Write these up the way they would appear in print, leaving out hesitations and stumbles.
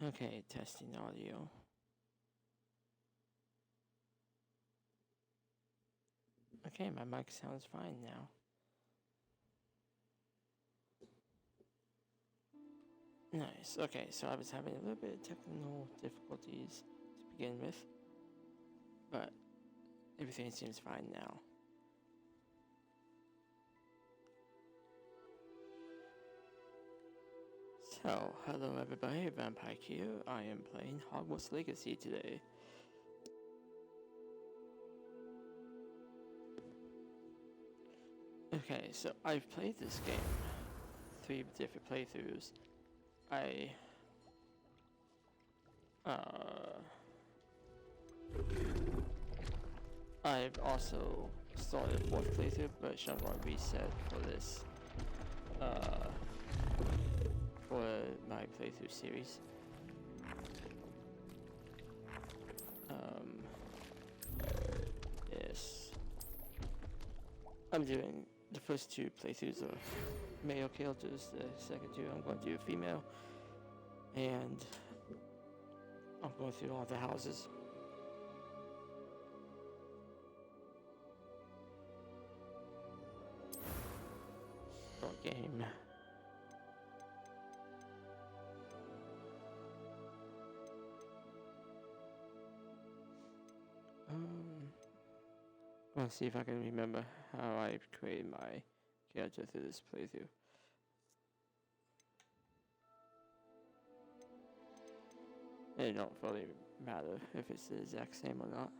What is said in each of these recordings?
Okay, testing audio. Okay, my mic sounds fine now. Nice. Okay, so I was having a little bit of technical difficulties to begin with, but everything seems fine now. So, hello everybody, Vampire here. I am playing Hogwarts Legacy today. Okay, so I've played this game 3 different playthroughs. I've also started a 4th playthrough, but I'm going to reset for this, for my playthrough series. Yes. I'm doing the first 2 playthroughs of male characters, the second 2 I'm going to do female, and I'm going through all the houses. Start game. Let's see if I can remember how I created my character through this playthrough. It don't really matter if it's the exact same or not.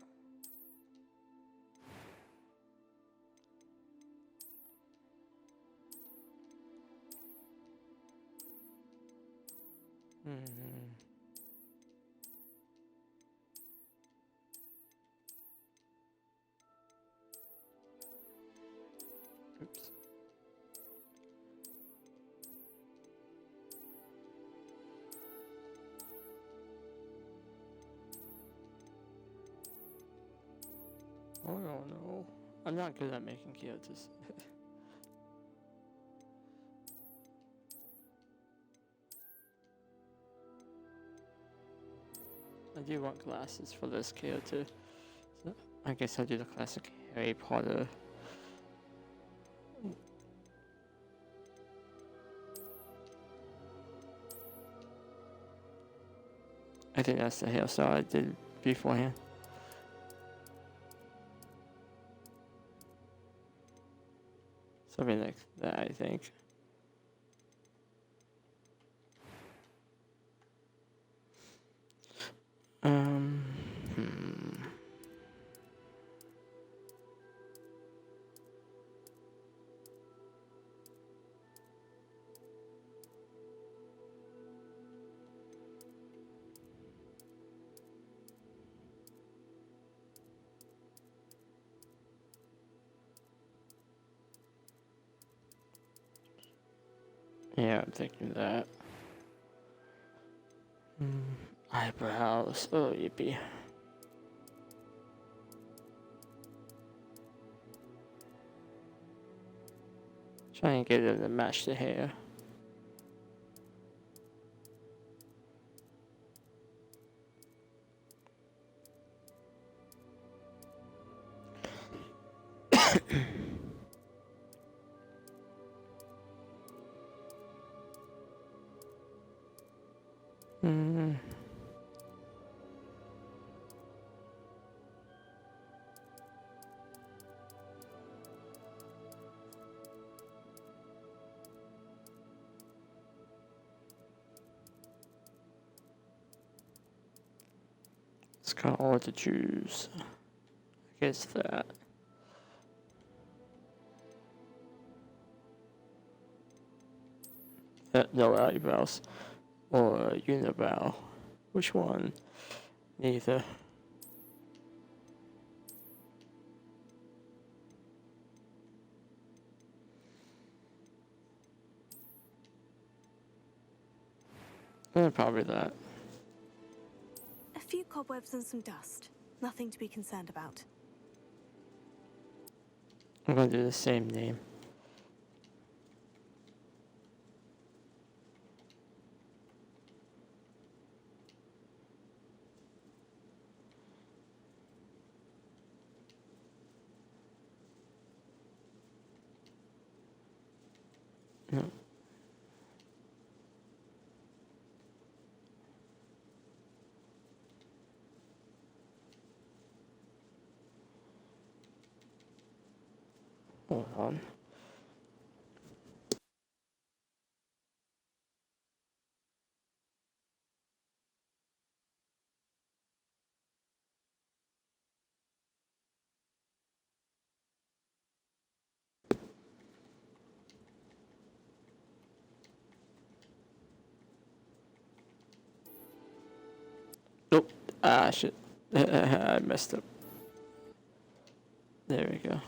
Oops. Oh no. I'm not good at making characters. I do want glasses for this character. So I guess I'll do the classic Harry Potter. I think that's the hairstyle I did beforehand. Something like that, I think. Yeah, I'm thinking that. Eyebrows. Oh, yippee. Try and get them to match the hair. It's kind of hard to choose. I guess that. No eyebrows. Or unibrow. Which one? Neither. Probably that. A few cobwebs and some dust. Nothing to be concerned about. I'm gonna do the same name. No. Hold on. Nope. Ah, shit. I messed up. There we go.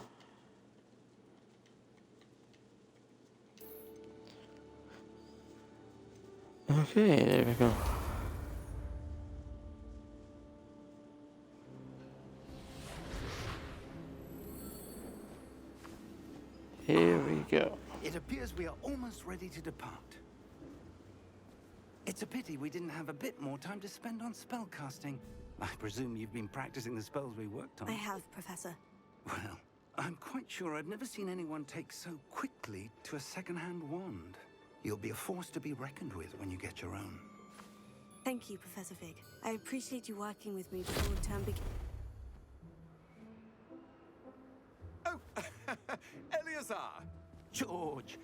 Okay, there we go. Here we go. It appears we are almost ready to depart. It's a pity we didn't have a bit more time to spend on spellcasting. I presume you've been practicing the spells we worked on. I have, Professor. Well, I'm quite sure I've never seen anyone take so quickly to a second-hand wand. You'll be a force to be reckoned with when you get your own. Thank you, Professor Fig. I appreciate you working with me before the term begins. Oh, Eleazar! George!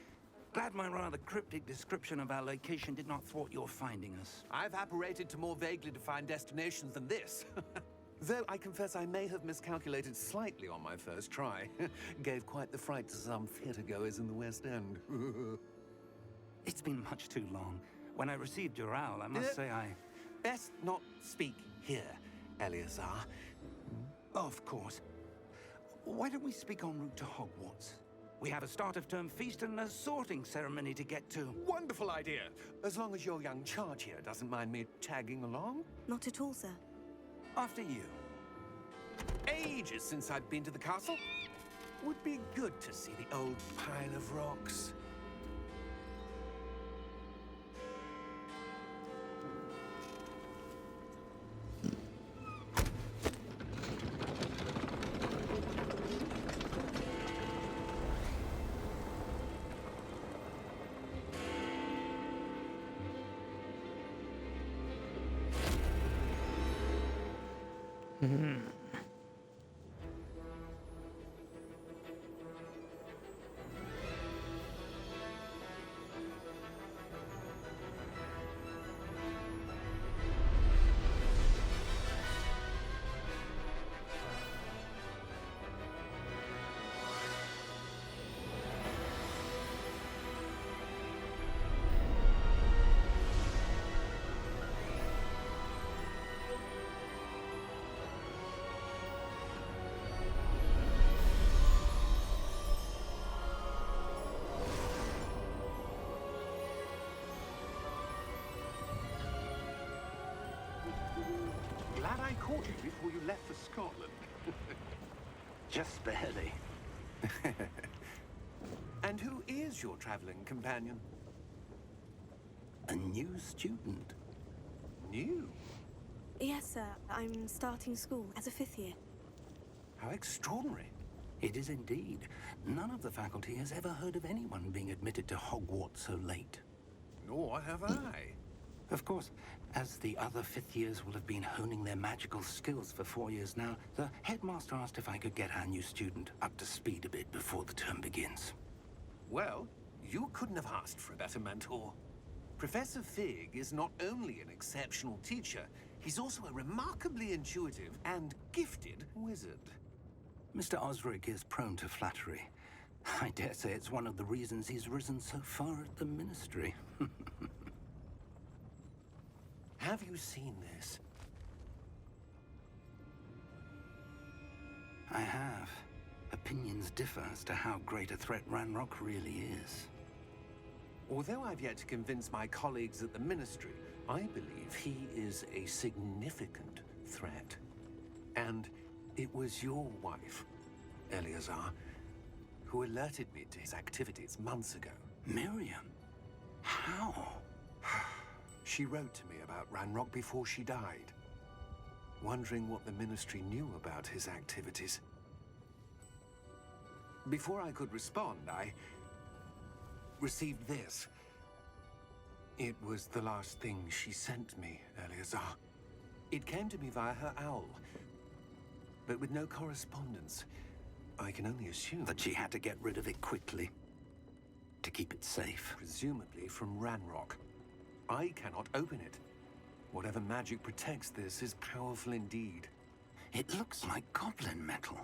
Glad my rather cryptic description of our location did not thwart your finding us. I've apparated to more vaguely defined destinations than this. Though I confess I may have miscalculated slightly on my first try. Gave quite the fright to some theatre-goers in the West End. It's been much too long. When I received your owl, I must say I... Best not speak here, Eleazar. Of course. Why don't we speak en route to Hogwarts? We have a start-of-term feast and a sorting ceremony to get to. Wonderful idea! As long as your young charge here doesn't mind me tagging along. Not at all, sir. After you. Ages since I'd been to the castle. Would be good to see the old pile of rocks. Glad I caught you before you left for Scotland. Just barely. And who is your traveling companion? A new student. New? Yes, sir. I'm starting school as a 5th year. How extraordinary. It is indeed. None of the faculty has ever heard of anyone being admitted to Hogwarts so late. Nor have I. Of course, as the other 5th years will have been honing their magical skills for 4 years now, the headmaster asked if I could get our new student up to speed a bit before the term begins. Well, you couldn't have asked for a better mentor. Professor Fig is not only an exceptional teacher, he's also a remarkably intuitive and gifted wizard. Mr. Osric is prone to flattery. I dare say it's one of the reasons he's risen so far at the Ministry. Have you seen this? I have. Opinions differ as to how great a threat Ranrock really is. Although I've yet to convince my colleagues at the Ministry, I believe he is a significant threat. And it was your wife, Eleazar, who alerted me to his activities months ago. Miriam? How? She wrote to me about Ranrock before she died, wondering what the Ministry knew about his activities. Before I could respond, I received this. It was the last thing she sent me, Eleazar. It came to me via her owl, but with no correspondence. I can only assume That she had to get rid of it quickly to keep it safe. presumably from Ranrock. I cannot open it. Whatever magic protects this is powerful indeed. It looks like goblin metal.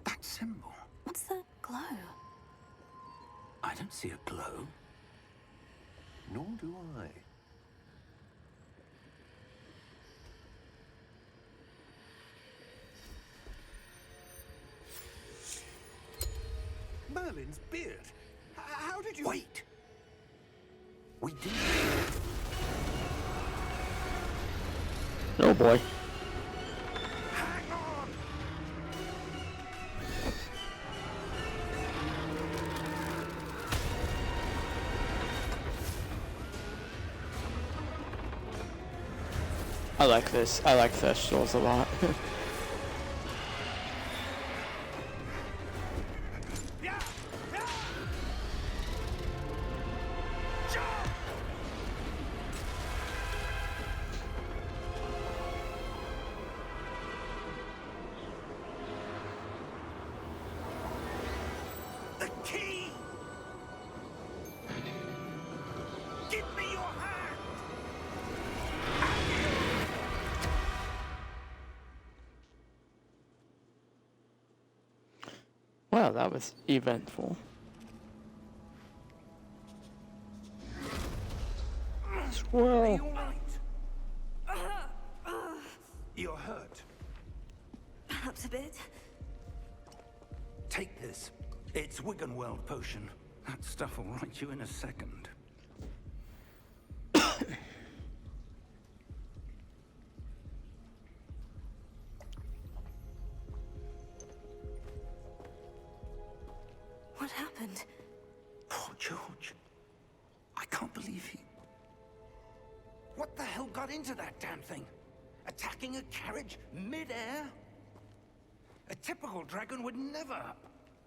That symbol. What's the glow? I don't see a glow. Nor do I. Merlin's beard. How did you... Wait! We did. Oh boy. Hang on! I like this. I like first doors a lot. Yeah! Yeah! Jump! The key! Give me your hand! Wow, that was eventful. Are Squirrel. you all right? You're hurt. Perhaps a bit. Take this. It's Wiggenweld potion. That stuff will right you in a second. What happened? Poor George. I can't believe he... What the hell got into that damn thing? Attacking a carriage mid-air? A typical dragon would never...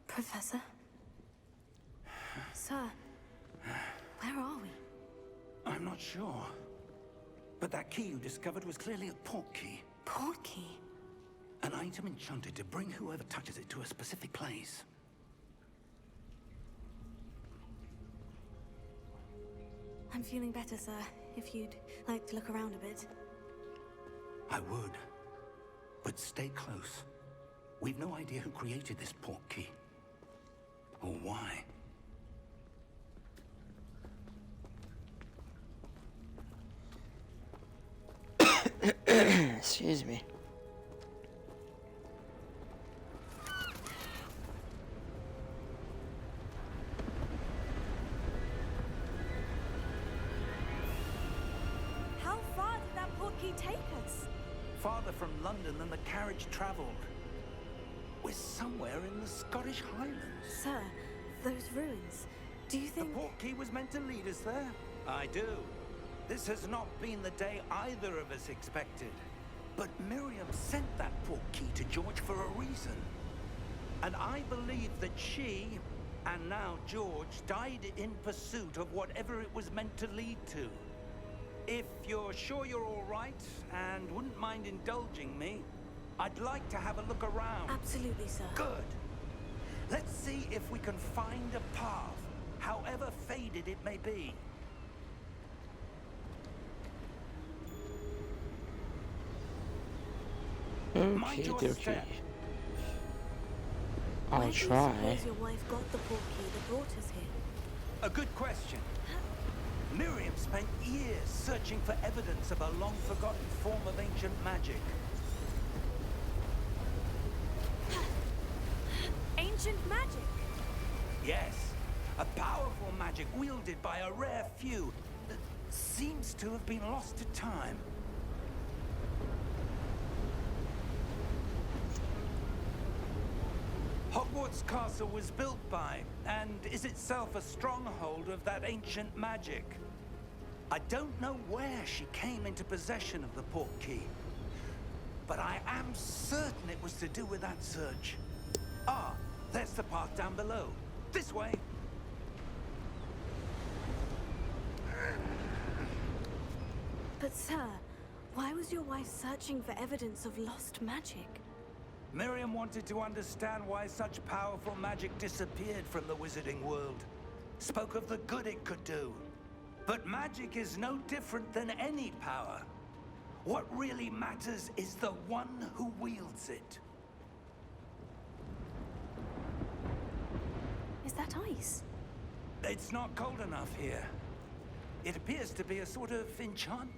Professor? Sir, where are we? I'm not sure. But that key you discovered was clearly a port key. Port key? An item enchanted to bring whoever touches it to a specific place. I'm feeling better, sir. If you'd like to look around a bit. I would. But stay close. We've no idea who created this port key. Or why. Excuse me. How far did that port key take us? Farther from London than the carriage traveled. We're somewhere in the Scottish Highlands. Sir, those ruins. Do you The think... port key was meant to lead us there? I do. This has not been the day either of us expected. But Miriam sent that port key to George for a reason. And I believe that she, and now George, died in pursuit of whatever it was meant to lead to. If you're sure you're all right, and wouldn't mind indulging me, I'd like to have a look around. Absolutely, sir. Good. Let's see if we can find a path, however faded it may be. Mind Okay, your dokie. step. Why I'll do you try. suppose your wife got the port key that brought us here? A good question. Miriam spent years searching for evidence of a long-forgotten form of ancient magic. Ancient magic? Yes, a powerful magic wielded by a rare few that seems to have been lost to time. Hogwarts Castle was built by, and is itself a stronghold of that ancient magic. I don't know where she came into possession of the port key, but I am certain it was to do with that search. Ah, there's the path down below. This way. But sir, why was your wife searching for evidence of lost magic? Miriam wanted to understand why such powerful magic disappeared from the wizarding world. Spoke of the good it could do. But magic is no different than any power. What really matters is the one who wields it. Is that ice? It's not cold enough here. It appears to be a sort of enchantment.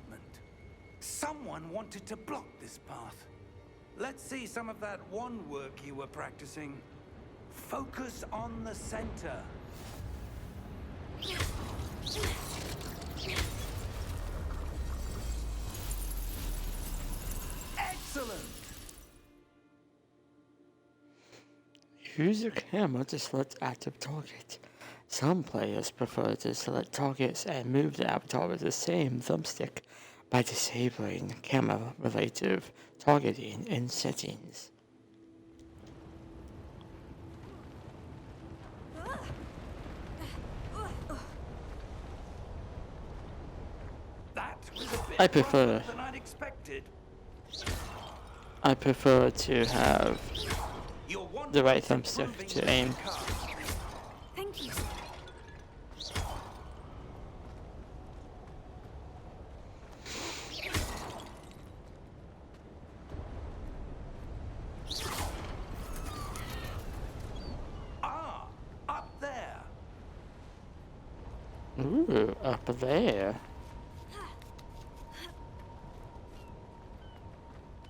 Someone wanted to block this path. Let's see some of that wand work you were practicing. Focus on the center. Excellent! Use your camera to select active target. Some players prefer to select targets and move the avatar with the same thumbstick by disabling camera-related targeting in settings. That was a bit I prefer- rougher than I'd expected. I prefer to have Your wand the right is thumbstick improving to the aim. cast. Thank you. Ah, up there. Ooh, up there.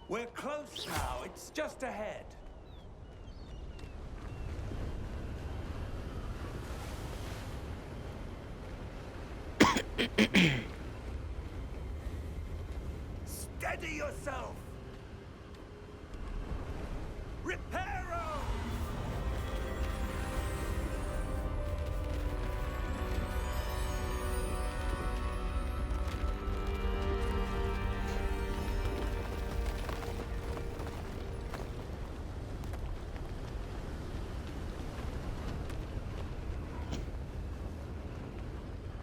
We're close now. It's just ahead. Steady yourself. Reparo!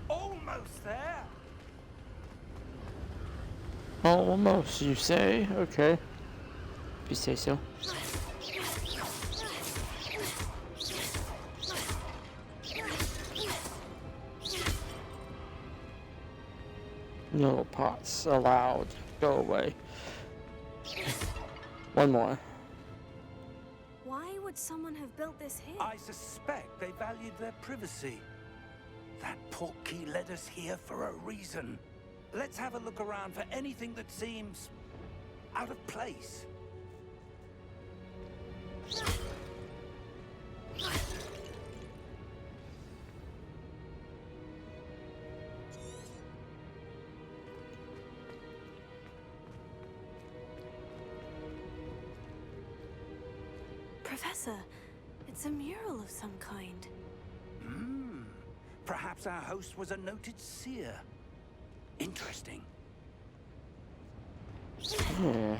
Almost there. Almost, you say? Okay. If you say so. No pots allowed. Go away. One more. Why would someone have built this here? I suspect they valued their privacy. That portkey led us here for a reason. Let's have a look around for anything that seems out of place. Professor, it's a mural of some kind. Perhaps our host was a noted seer. Interesting. Yeah.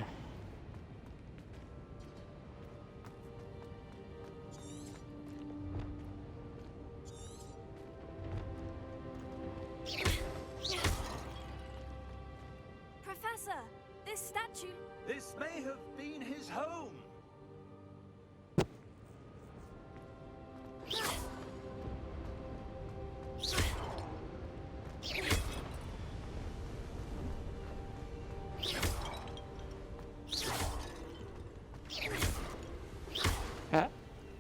Professor, this statue... This may have been his home. Ah,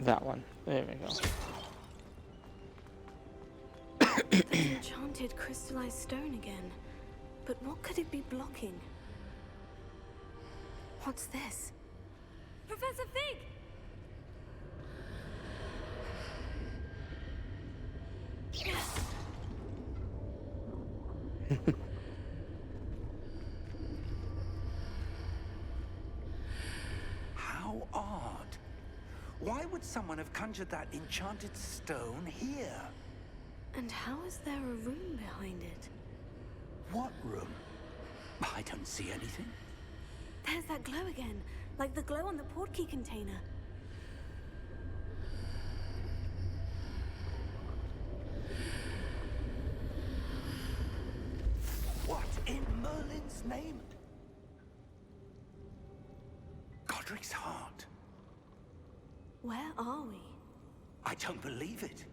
that one. There we go. Enchanted crystallized stone again. But what could it be blocking? What's this? Professor Fig! How odd. Why would someone have conjured that enchanted stone here? And how is there a room behind it? What room? I don't see anything. There's that glow again, like the glow on the portkey container. What in Merlin's Cedric's heart. Where are we? I don't believe it.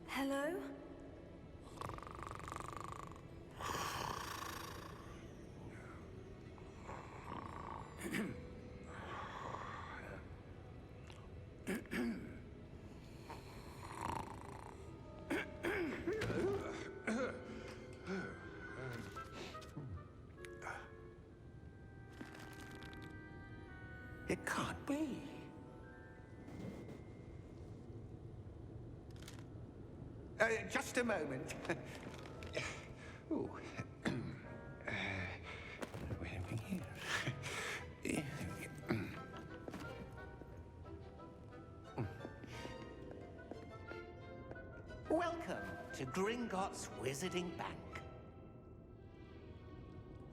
Hello? It can't be. Just a moment. Ooh. Where are we here? Welcome to Gringotts Wizarding Bank.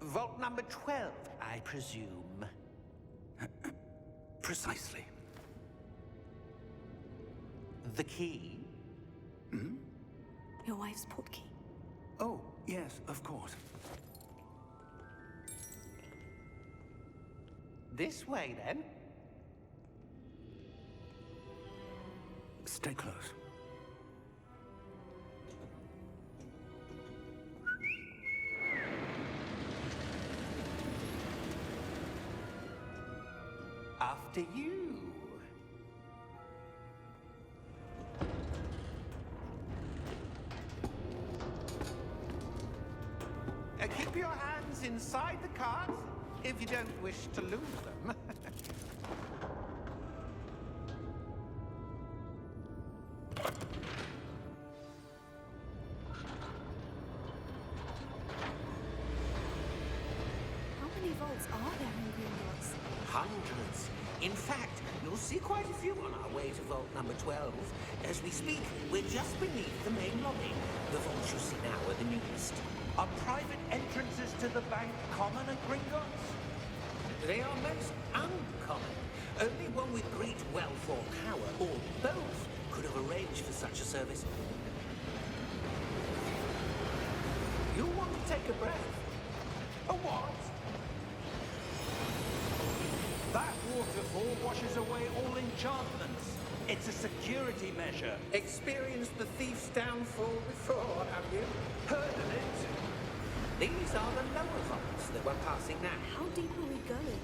Vault number 12, I presume. Precisely. The key? Your wife's portkey. Oh, yes, of course. This way, then. Stay close. After you. Keep your hands inside the cart if you don't wish to lose them. How many vaults are there in Gringotts? Hundreds. In fact, you'll see quite a few on our way to vault number 12. As we speak, we're just beneath the main lobby. The vaults you see now are the newest. Are private entrances to the bank common at Gringotts? They are most uncommon. Only one with great wealth or power, or both, could have arranged for such a service. You'll want to take a breath. A what? That waterfall washes away all enchantments. It's a security measure. Experienced the thief's downfall before, have you? Heard of it? These are the lower vaults that we're passing now. How deep are we going?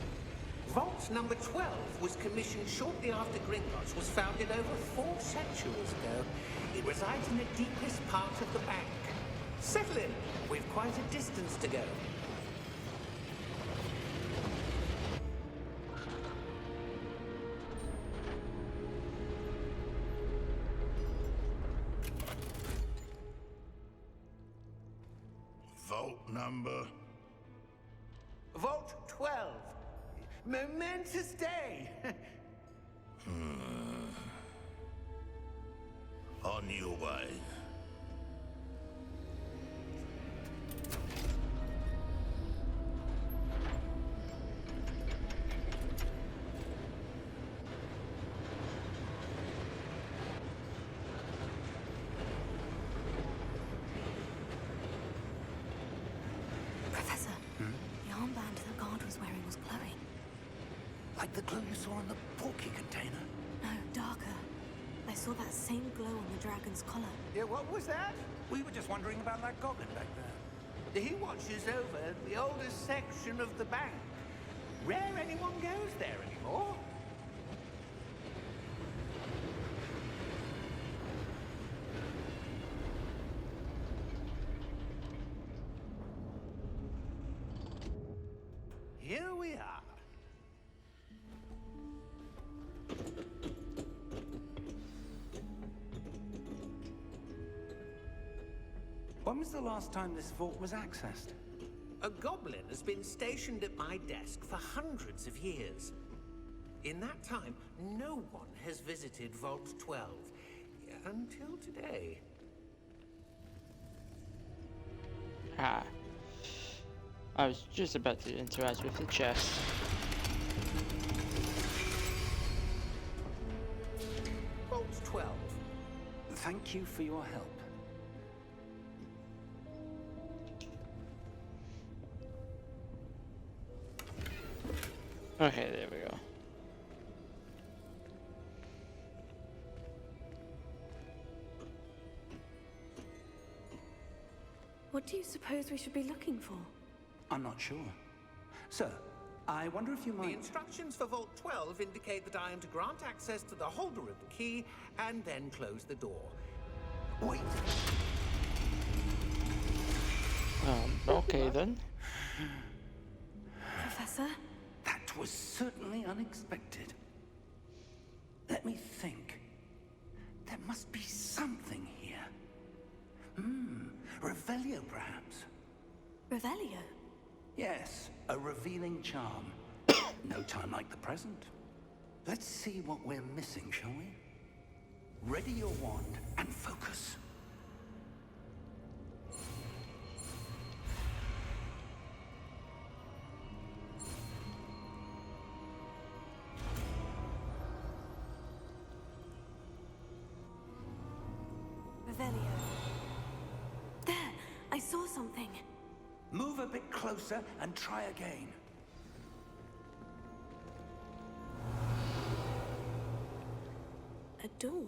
Vault number 12 was commissioned shortly after Gringotts was founded over 4 centuries ago. It resides in the deepest part of the bank. Settle in. We've quite a distance to go. Vault number? Vault 12. Momentous day. On your way. Professor, the armband the guard was wearing was glowing. Like the glow you saw on the porky container. No, darker. I saw that same glow on the dragon's collar. Yeah, what was that? We were just wondering about that goblin back there. He watches over the oldest section of the bank. Rare anyone goes there anymore. Here we are. When was the last time this vault was accessed? A goblin has been stationed at my desk for hundreds of years. In that time, no one has visited Vault 12. Until today. Ah. I was just about to interact with the chest. Thank you for your help. Okay, there we go. What do you suppose we should be looking for? I'm not sure. Sir, I wonder if you The might... instructions for Vault 12 indicate that I am to grant access to the holder of the key and then close the door. Wait! Okay then. Professor? That was certainly unexpected. Let me think. There must be something here. Revelio, perhaps? Revelio? Yes, a revealing charm. No time like the present. Let's see what we're missing, shall we? Ready your wand and focus. Revelio. There! I saw something. Move a bit closer and try again. A door.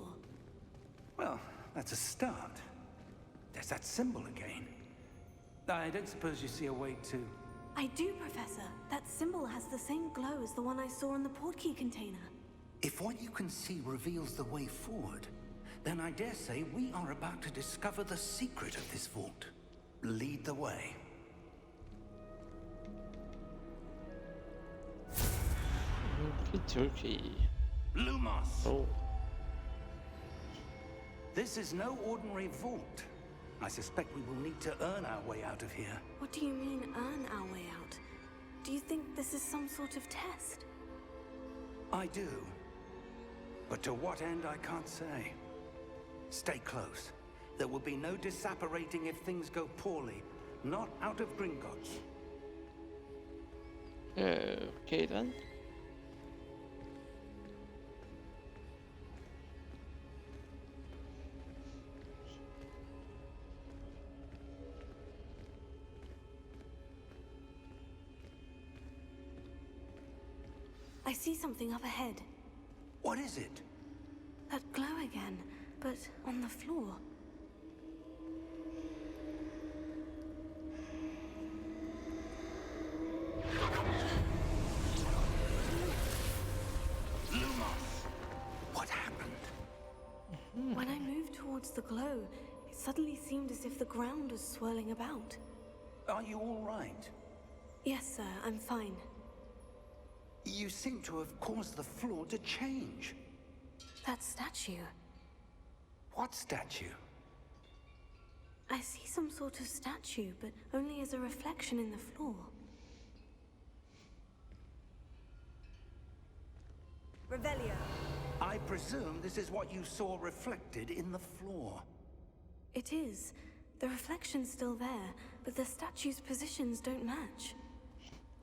Well, that's a start. There's that symbol again. I don't suppose you see a way to... I do, Professor. That symbol has the same glow as the one I saw in the portkey container. If what you can see reveals the way forward, then I dare say we are about to discover the secret of this vault. Lead the way. Turkey. Lumos! Oh. This is no ordinary vault. I suspect we will need to earn our way out of here. What do you mean, earn our way out? Do you think this is some sort of test? I do. But to what end, I can't say. Stay close. There will be no disapparating if things go poorly. Not out of Gringotts. Okay then. I see something up ahead. What is it? That glow again, but on the floor. Lumos! What happened? When I moved towards the glow, it suddenly seemed as if the ground was swirling about. Are you all right? Yes, sir, I'm fine. You seem to have caused the floor to change. That statue. What statue? I see some sort of statue, but only as a reflection in the floor. Revelio. I presume this is what you saw reflected in the floor. It is. The reflection's still there, but the statue's positions don't match.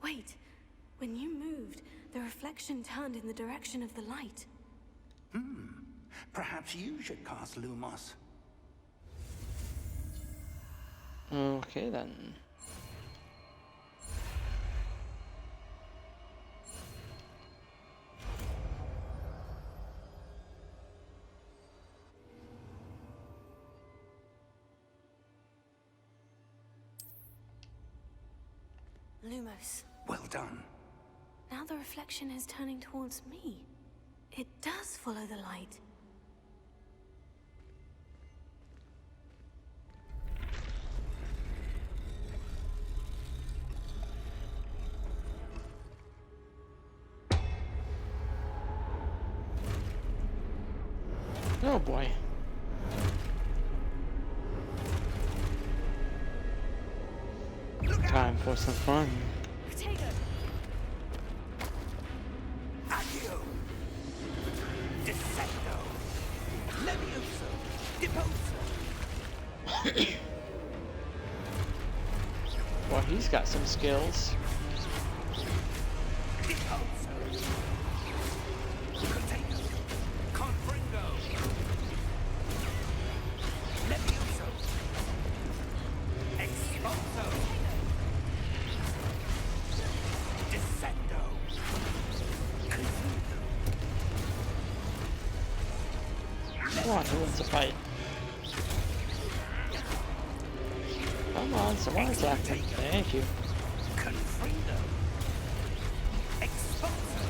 Wait. When you moved, the reflection turned in the direction of the light. Perhaps you should cast Lumos. Okay then. Lumos. Well done. Now the reflection is turning towards me. It does follow the light. Oh boy. Time for some fun. Potato! Accio! Descendo! Levioso! Deposo! Well, he's got some skills. Deposo! Potato! Confringo! Come on, who wants a fight? Come on, someone attack me. Thank you. Confringo. Expulso.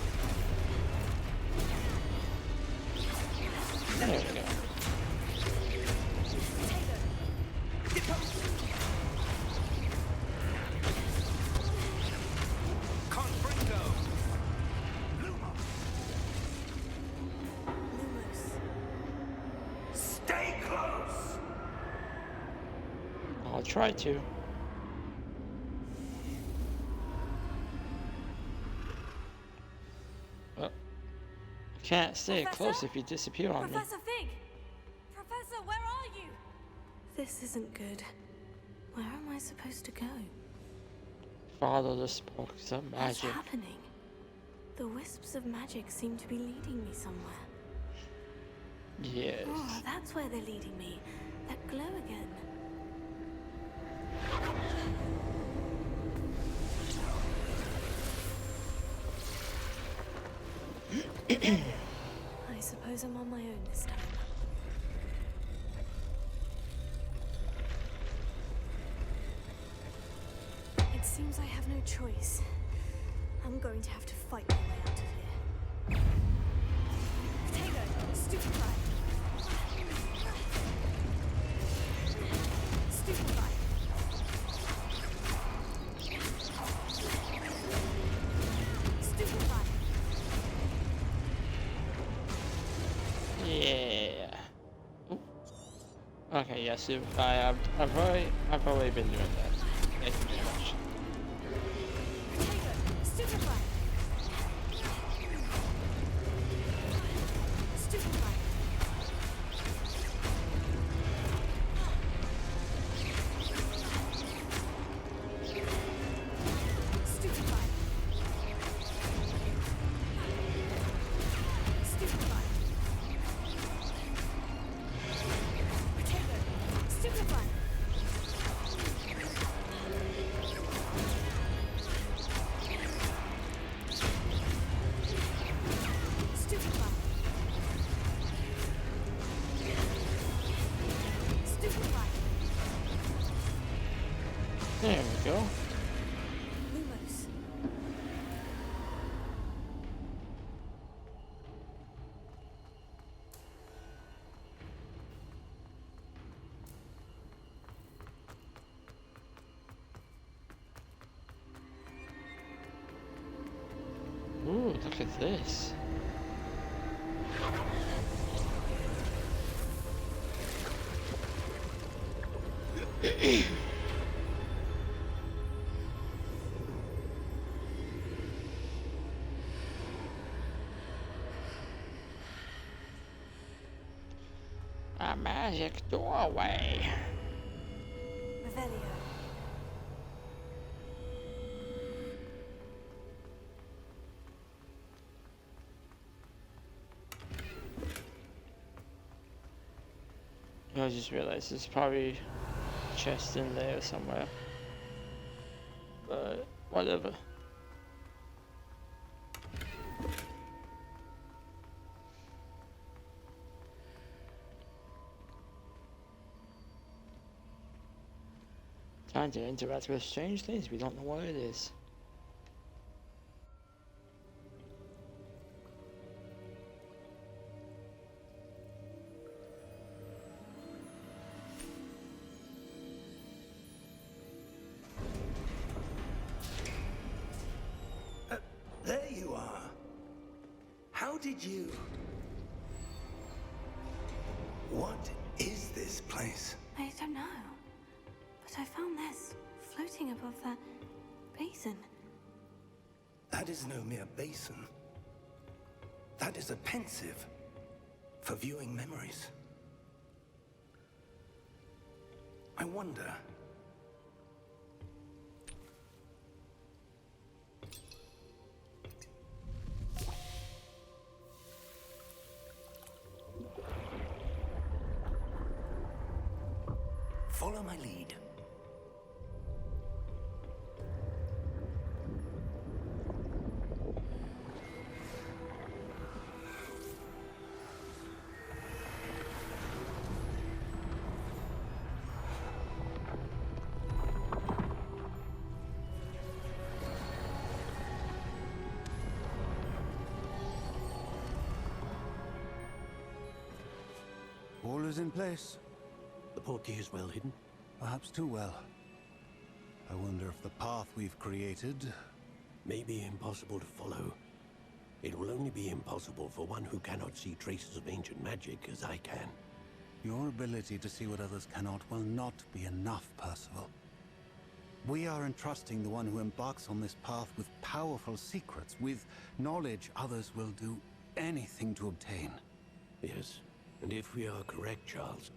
There we go. Confringo. Lumos. Lumos. Stay close. I'll try to. Well, can't stay Professor? close if you disappear on me. Professor Fig! Professor, where are you? This isn't good. Where am I supposed to go? Follow the sparks of What's magic. happening? The wisps of magic seem to be leading me somewhere. Yes. Oh, that's where they're leading me. That glow again. I suppose I'm on my own this time. It seems I have no choice. I'm going to have to fight my way out of here. Potato, stupefy. Stupefy. Stupefy. Yeah. Ooh. Okay, yeah, so I've already been doing that. Thank you very much. Potato, stupefy. Stupefy. Stupefy. Stupefy. Potato, stupefy. Stupefy. Stupefy. There we go. Lumos. Ooh, look at this. A magic doorway. Revelio. I just realized there's probably a chest in there somewhere. But whatever. Time to interact with strange things. We don't know what it is. There you are. How did you... What is this place? I don't know. But I found this floating above that basin. That is no mere basin. That is a pensive for viewing memories. I wonder... Follow my lead. All is in place. The portkey is well hidden. Perhaps too well. I wonder if the path we've created... May be impossible to follow. It will only be impossible for one who cannot see traces of ancient magic as I can. Your ability to see what others cannot will not be enough, Percival. We are entrusting the one who embarks on this path with powerful secrets, with knowledge others will do anything to obtain. Yes, and if we are correct, Charles,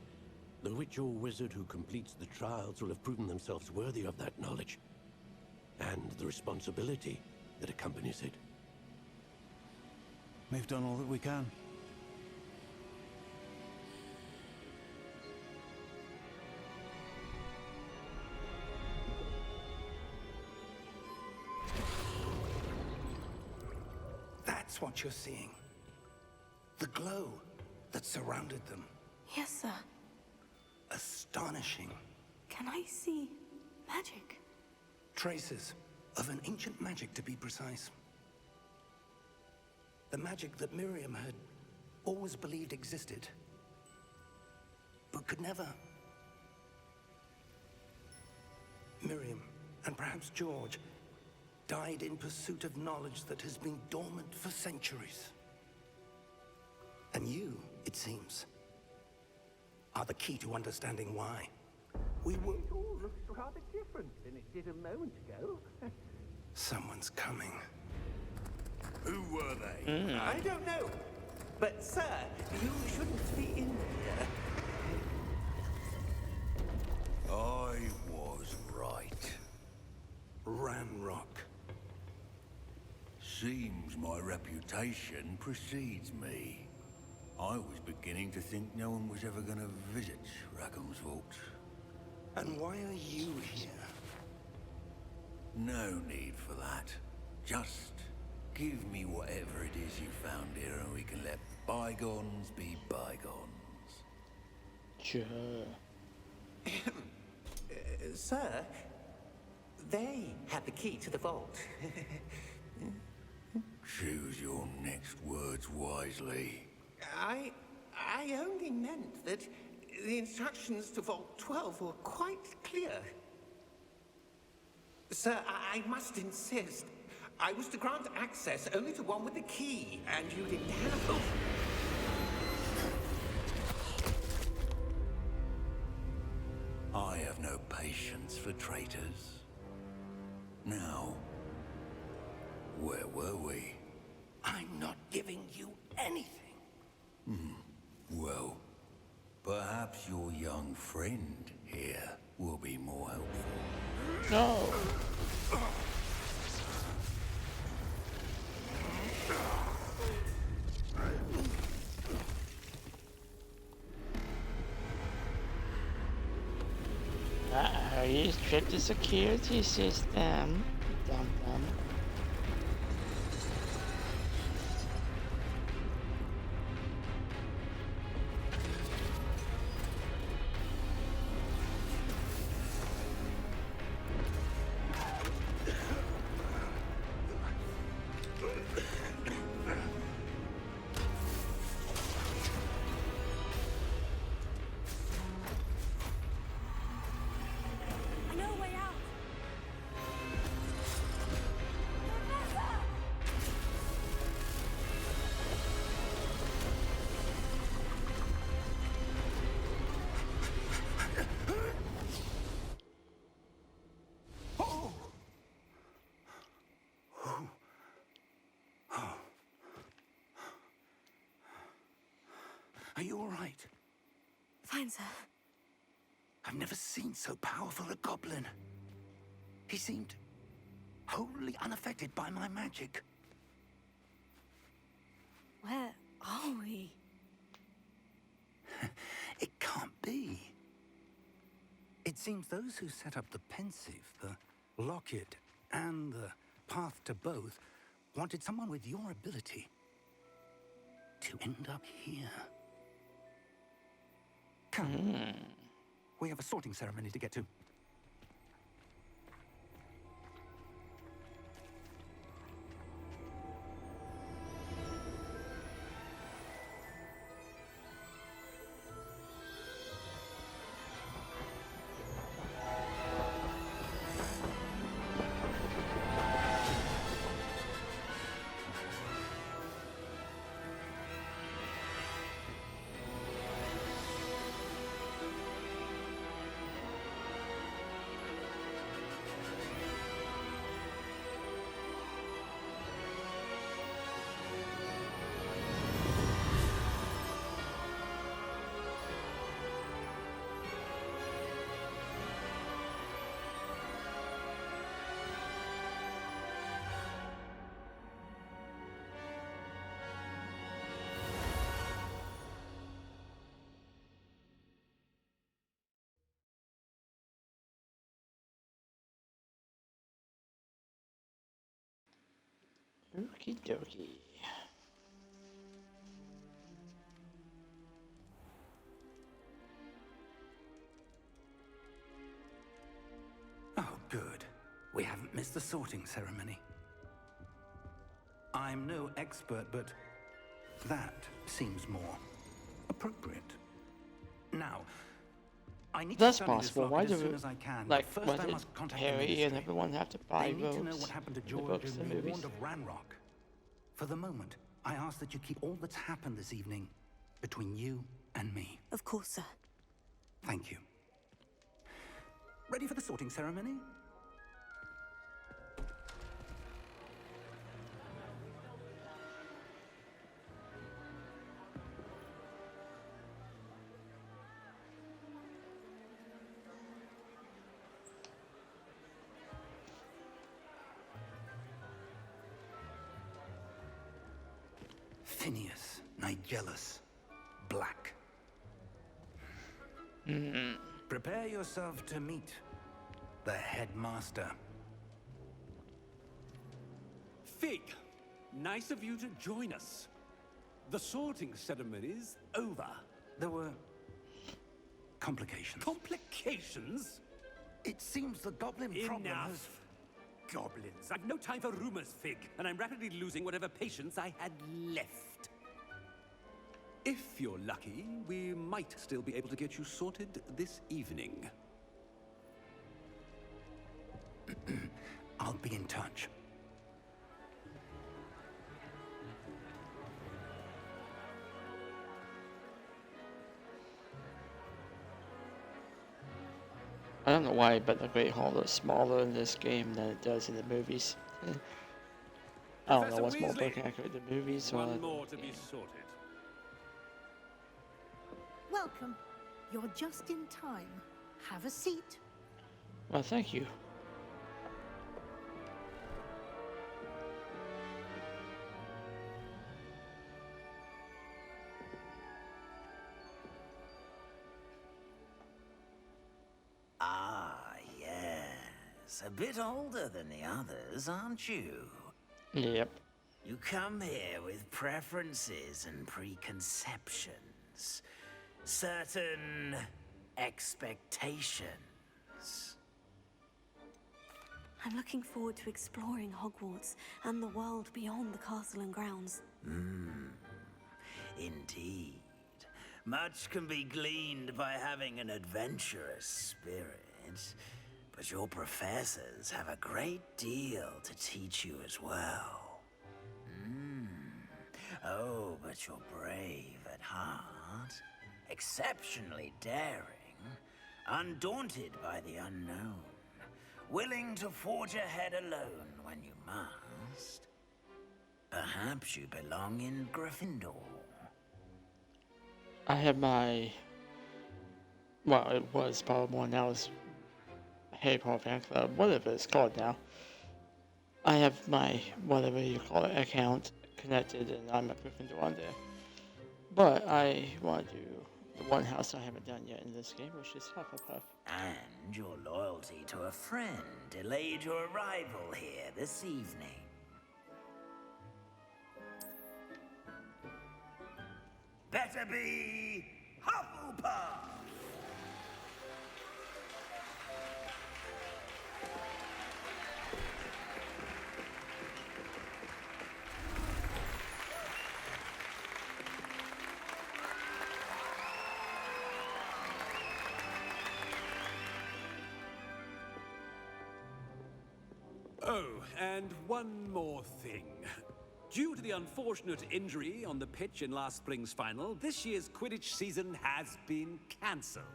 the witch or wizard who completes the trials will have proven themselves worthy of that knowledge, and the responsibility that accompanies it. We've done all that we can. That's what you're seeing. The glow that surrounded them. Yes, sir. Astonishing. Can I see magic? Traces of an ancient magic, to be precise. The magic that Miriam had always believed existed, but could never. Miriam, and perhaps George, died in pursuit of knowledge that has been dormant for centuries. And you, it seems, are the key to understanding why. We were... It all looks rather different than it did a moment ago. Someone's coming. Who were they? I don't know. But, sir, you shouldn't be in here. I was right. Ramrock. Seems my reputation precedes me. I was beginning to think no one was ever going to visit Rackham's vault. And why are you here? No need for that. Just give me whatever it is you found here and we can let bygones be bygones. Sure. Sir, they had the key to the vault. Choose your next words wisely. I only meant that the instructions to Vault 12 were quite clear. Sir, I must insist. I was to grant access only to one with the key, and you didn't have... I have no patience for traitors. Now, where were we? I'm not giving you anything. Well, perhaps your young friend here will be more helpful. No! You stripped the security system. Dum dum. I know a way out. Are you all right? Fine, sir. I've never seen so powerful a goblin. He seemed wholly unaffected by my magic. Where are we? It can't be. It seems those who set up the pensive, the locket, and the path to both wanted someone with your ability to end up here. Come. We have a sorting ceremony to get to. Okie dokie. Oh, good. We haven't missed the sorting ceremony. I'm no expert, but that seems more appropriate. Now, I need That's to study this possible. Why locket as do soon it, as I can. like, but why first I did must contact the Harry and ministry. everyone have to buy They need to know robes what happened to in the George books in and the movies? Wand of Ranrock. For the moment, I ask that you keep all that's happened this evening between you and me. Of course, sir. Thank you. Ready for the sorting ceremony? Phineas, Nigellus, Black. Prepare yourself to meet the headmaster. Fig, nice of you to join us. The sorting ceremony's over. There were complications. Complications? It seems the goblin problem has... Enough. Goblins. I've no time for rumors, Fig, and I'm rapidly losing whatever patience I had left. If you're lucky, we might still be able to get you sorted this evening. I'll be in touch. I don't know why, but the Great Hall looks smaller in this game than it does in the movies. I don't know what's more Professor Weasley, accurate, the movies or one the more to be game. sorted. Welcome. You're just in time. Have a seat. Well, thank you. Ah, yes. A bit older than the others, aren't you? Yep. You come here with preferences and preconceptions. Certain expectations. I'm looking forward to exploring Hogwarts and the world beyond the castle and grounds. Indeed. Much can be gleaned by having an adventurous spirit, but your professors have a great deal to teach you as well. Oh, but you're brave at heart, exceptionally daring, undaunted by the unknown, willing to forge ahead alone when you must. Perhaps you belong in Gryffindor. I have my... Well, it was Pottermore, now it's Harry Potter Fan Club, whatever it's called now. I have my, whatever you call it, account connected, and I'm a Gryffindor on there. But I want to do the one house I haven't done yet in this game, which is Hufflepuff. And your loyalty to a friend delayed your arrival here this evening. Better be Hufflepuff! Oh, and one more thing. Due to the unfortunate injury on the pitch in last spring's final, this year's Quidditch season has been cancelled.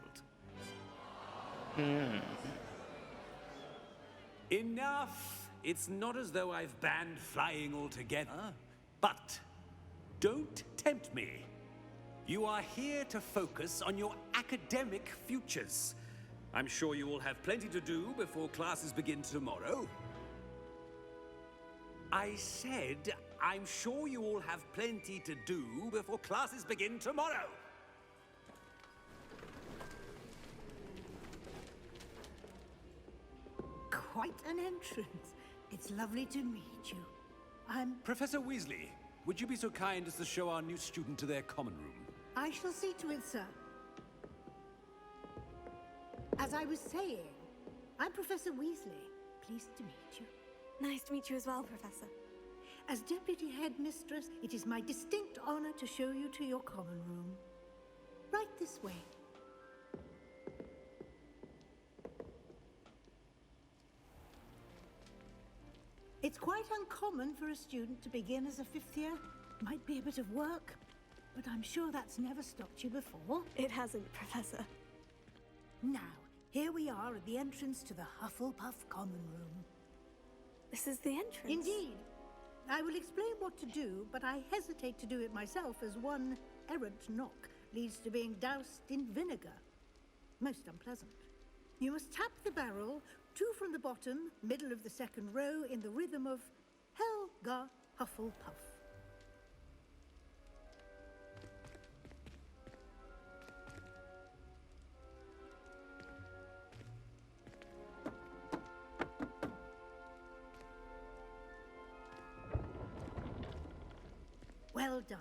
Enough! It's not as though I've banned flying altogether. But don't tempt me. You are here to focus on your academic futures. I'm sure you will have plenty to do before classes begin tomorrow. I said, I'm sure you all have plenty to do before classes begin tomorrow. Quite an entrance. It's lovely to meet you. Professor Weasley, would you be so kind as to show our new student to their common room? I shall see to it, sir. As I was saying, I'm Professor Weasley. Pleased to meet you. Nice to meet you as well, Professor. As Deputy Headmistress, it is my distinct honor to show you to your common room. Right this way. It's quite uncommon for a student to begin as a fifth year. Might be a bit of work, but I'm sure that's never stopped you before. It hasn't, Professor. Now, here we are at the entrance to the Hufflepuff common room. This is the entrance? Indeed. I will explain what to do, but I hesitate to do it myself as one errant knock leads to being doused in vinegar. Most unpleasant. You must tap the barrel, 2 from the bottom, middle of the second row, in the rhythm of Helga Hufflepuff. Well done.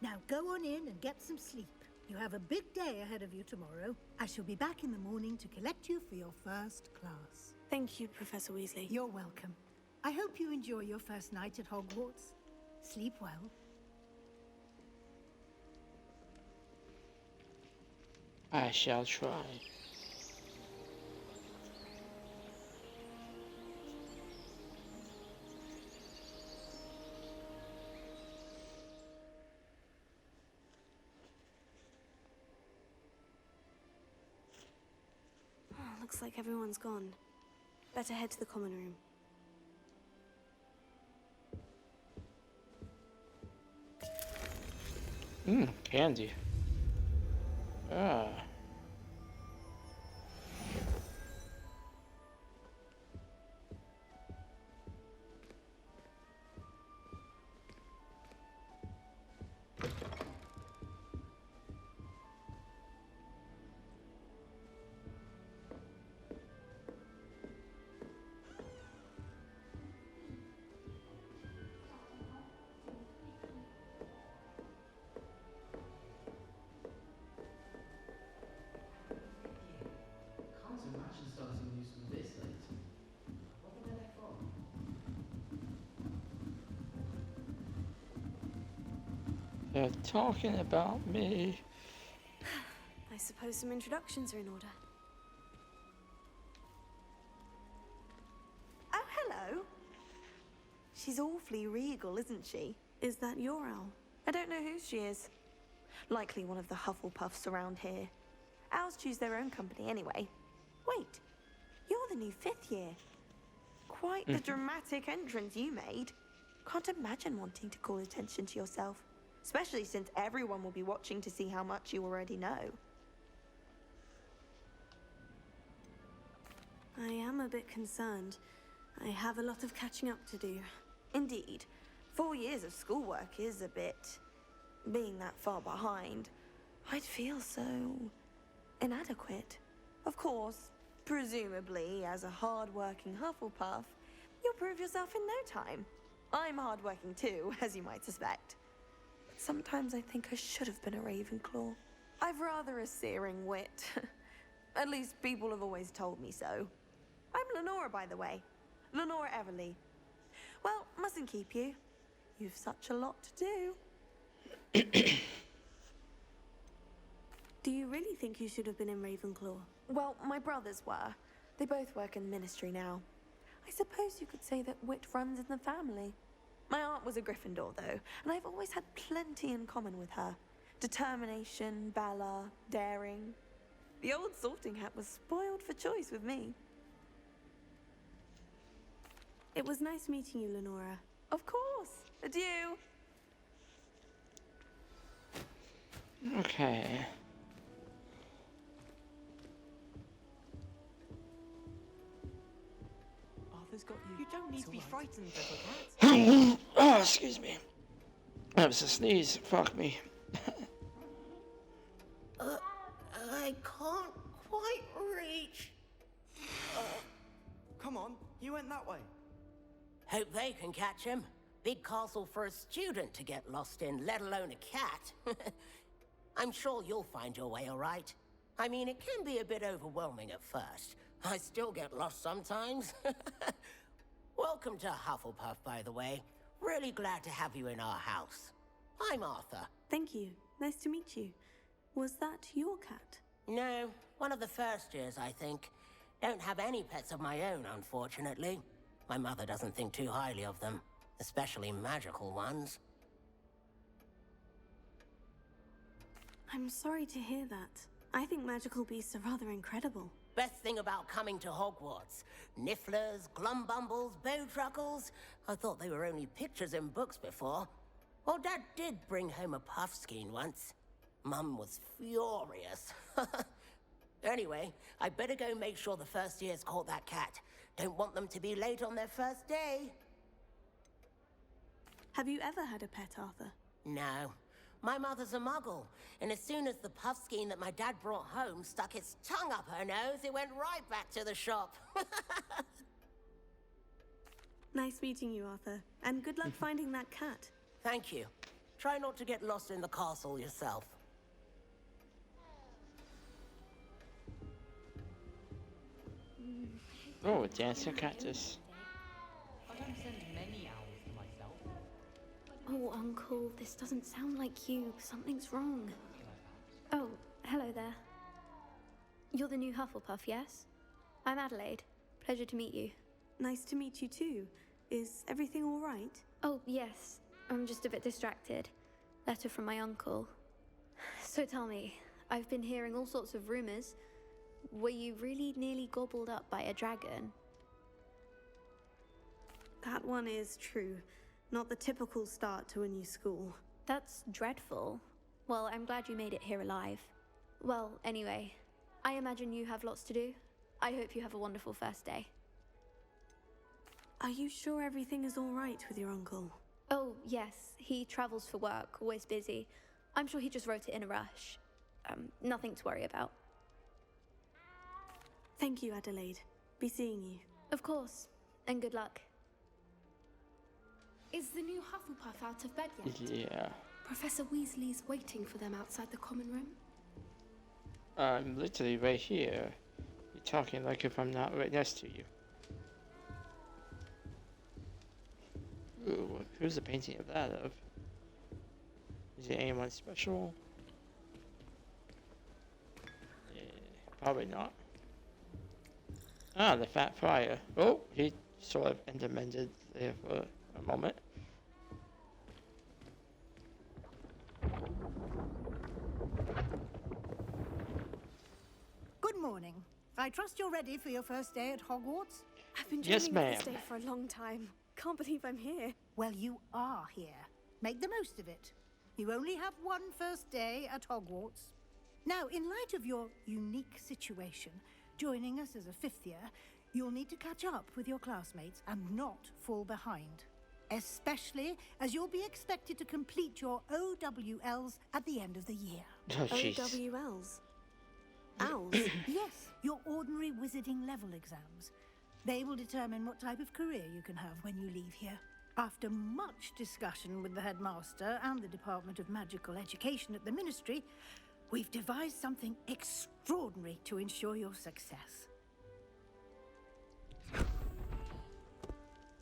Now go on in and get some sleep. You have a big day ahead of you tomorrow. I shall be back in the morning to collect you for your first class. Thank you, Professor Weasley. You're welcome. I hope you enjoy your first night at Hogwarts. Sleep well. I shall try. Looks like everyone's gone. Better head to the common room. Candy. Ah. They're talking about me. I suppose some introductions are in order. Oh, hello. She's awfully regal, isn't she? Is that your owl? I don't know who she is. Likely one of the Hufflepuffs around here. Owls choose their own company anyway. Wait, you're the new 5th year. Quite the dramatic entrance you made. Can't imagine wanting to call attention to yourself, especially since everyone will be watching to see how much you already know. I am a bit concerned. I have a lot of catching up to do. Indeed. 4 years of schoolwork is a bit... being that far behind. I'd feel so... inadequate. Of course, presumably, as a hard-working Hufflepuff, you'll prove yourself in no time. I'm hard-working too, as you might suspect. But sometimes I think I should have been a Ravenclaw. I've rather a searing wit. At least people have always told me so. I'm Lenora, by the way. Lenora Everly. Well, mustn't keep you. You've such a lot to do. Do you really think you should have been in Ravenclaw? Well, my brothers were. They both work in the ministry now. I suppose you could say that wit runs in the family. My aunt was a Gryffindor, though, and I've always had plenty in common with her. Determination, valor, daring. The old sorting hat was spoiled for choice with me. It was nice meeting you, Lenora. Of course. Adieu. Okay. Arthur's got you. You don't need to be frightened, little cat. Oh, excuse me. That was a sneeze. Fuck me. I can't quite reach. Come on, you went that way. Hope they can catch him. big castle for a student to get lost in, let alone a cat. I'm sure you'll find your way all right. I mean, it can be a bit overwhelming at first. I still get lost sometimes. Welcome to Hufflepuff, by the way. Really glad to have you in our house. I'm Arthur. Thank you. Nice to meet you. Was that your cat? No, one of the first years, I think. Don't have any pets of my own, unfortunately. My mother doesn't think too highly of them, especially magical ones. I'm sorry to hear that. I think magical beasts are rather incredible. Best thing about coming to Hogwarts. Nifflers, Glumbumbles, Bowtruckles. I thought they were only pictures in books before. Well, Dad did bring home a Puffskein once. Mum was furious. Anyway, I better go make sure the first years caught that cat. Don't want them to be late on their first day. Have you ever had a pet, Arthur? No. My mother's a muggle, and as soon as the Puffskein that my dad brought home stuck its tongue up her nose, it went right back to the shop. Nice meeting you, Arthur. And good luck finding that cat. Thank you. Try not to get lost in the castle yourself. Oh, a dancer cactus. I don't send many owls myself. Oh, Uncle, this doesn't sound like you. Something's wrong. Oh, hello there. You're the new Hufflepuff, yes? I'm Adelaide. Pleasure to meet you. Nice to meet you too. Is everything all right? Oh, yes. I'm just a bit distracted. Letter from my uncle. So tell me, I've been hearing all sorts of rumors. Were you really nearly gobbled up by a dragon? That one is true. Not the typical start to a new school. That's dreadful. Well, I'm glad you made it here alive. Well, anyway, I imagine you have lots to do. I hope you have a wonderful first day. Are you sure everything is all right with your uncle? Oh, yes. He travels for work, always busy. I'm sure he just wrote it in a rush. Nothing to worry about. Thank you, Adelaide. Be seeing you. Of course. And good luck. Is the new Hufflepuff out of bed yet? Yeah. Professor Weasley's waiting for them outside the common room. I'm literally right here. You're talking like if I'm not right next to you. Ooh, who's the painting of that of? Is it anyone special? Yeah, probably not. Ah, the Fat Friar. Oh, he sort of endermended there for a moment. Good morning. I trust you're ready for your first day at Hogwarts? I've been Yes, dreaming of this ma'am. day for a long time. Can't believe I'm here. Well, you are here. Make the most of it. You only have one first day at Hogwarts. Now, in light of your unique situation, joining us as a fifth year, you'll need to catch up with your classmates and not fall behind. Especially as you'll be expected to complete your OWLs at the end of the year. Oh, jeez. OWLs? Owls? Yes, your ordinary wizarding level exams. They will determine what type of career you can have when you leave here. After much discussion with the headmaster and the Department of Magical Education at the Ministry, we've devised something extraordinary to ensure your success.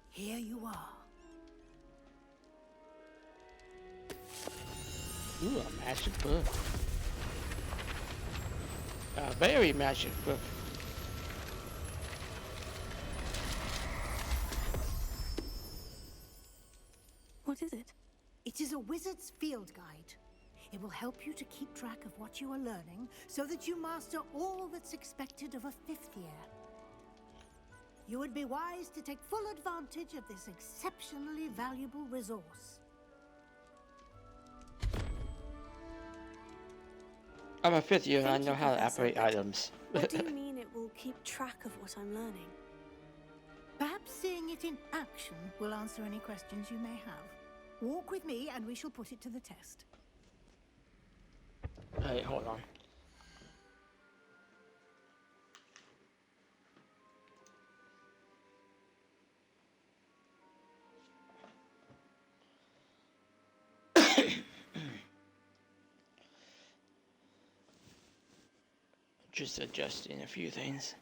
Here you are. Ooh, a magic book. A very magic book. What is it? It is a wizard's field guide. It will help you to keep track of what you are learning so that you master all that's expected of a fifth year. You would be wise to take full advantage of this exceptionally valuable resource. I'm a fifth year and I Thank know you, how to Professor, operate but items. What do you mean it will keep track of what I'm learning? Perhaps seeing it in action will answer any questions you may have. Walk with me and we shall put it to the test. Hey, hold on. just adjusting a few things.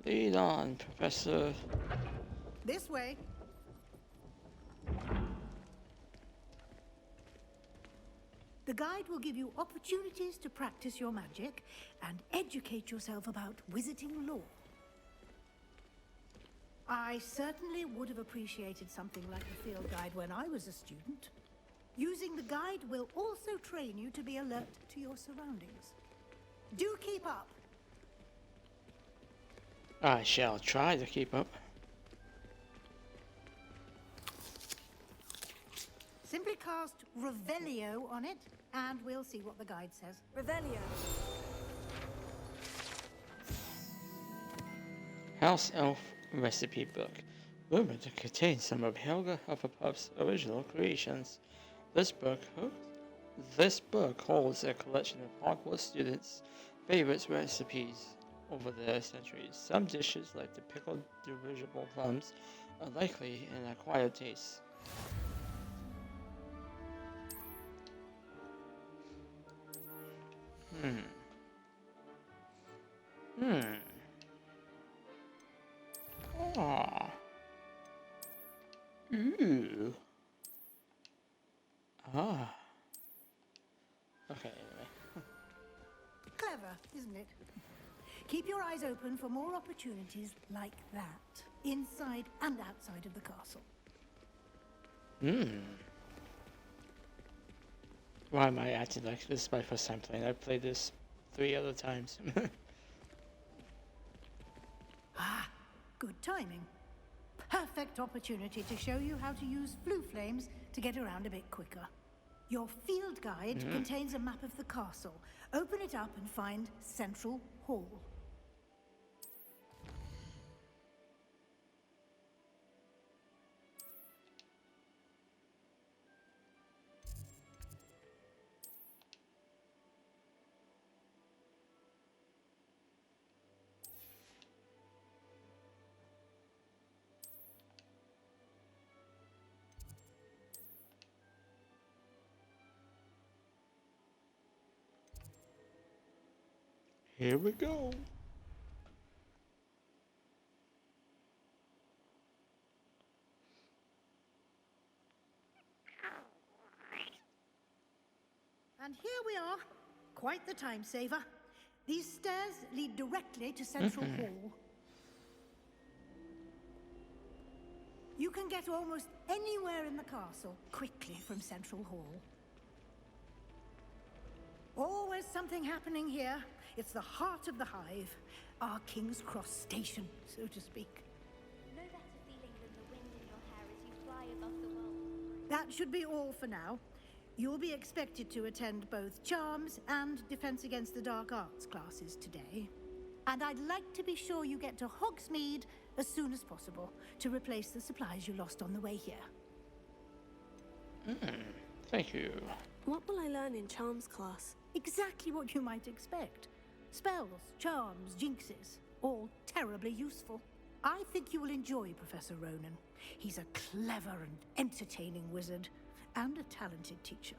Lead on, Professor. This way. The guide will give you opportunities to practice your magic and educate yourself about wizarding lore. I certainly would have appreciated something like a field guide when I was a student. Using the guide will also train you to be alert to your surroundings. Do keep up. I shall try to keep up. Simply cast Revelio on it, and we'll see what the guide says. Revelio. House Elf Recipe Book. Rumored to contain some of Helga Hufflepuff's original creations. This book holds a collection of Hogwarts students' favorite recipes over the centuries. Some dishes, like the pickled dirigible plums, are likely an acquired taste. Ah. Ooh. Ah. Okay, anyway. Clever, isn't it? Keep your eyes open for more opportunities like that, inside and outside of the castle. Why am I acting like this is my first time playing? I've played this 3 other times. Good timing. Perfect opportunity to show you how to use flue flames to get around a bit quicker. Your field guide contains a map of the castle. Open it up and find Central Hall. Here we go. And here we are. Quite the time saver. These stairs lead directly to Central Hall. You can get almost anywhere in the castle quickly from Central Hall. Always something happening here. It's the heart of the hive, our King's Cross station, so to speak. No better feeling than the wind in your hair as you fly above the world. That should be all for now. You'll be expected to attend both Charms and Defense Against the Dark Arts classes today. And I'd like to be sure you get to Hogsmeade as soon as possible to replace the supplies you lost on the way here. Thank you. What will I learn in Charms class? Exactly what you might expect. Spells, charms, jinxes, all terribly useful. I think you will enjoy Professor Ronan. He's a clever and entertaining wizard, and a talented teacher.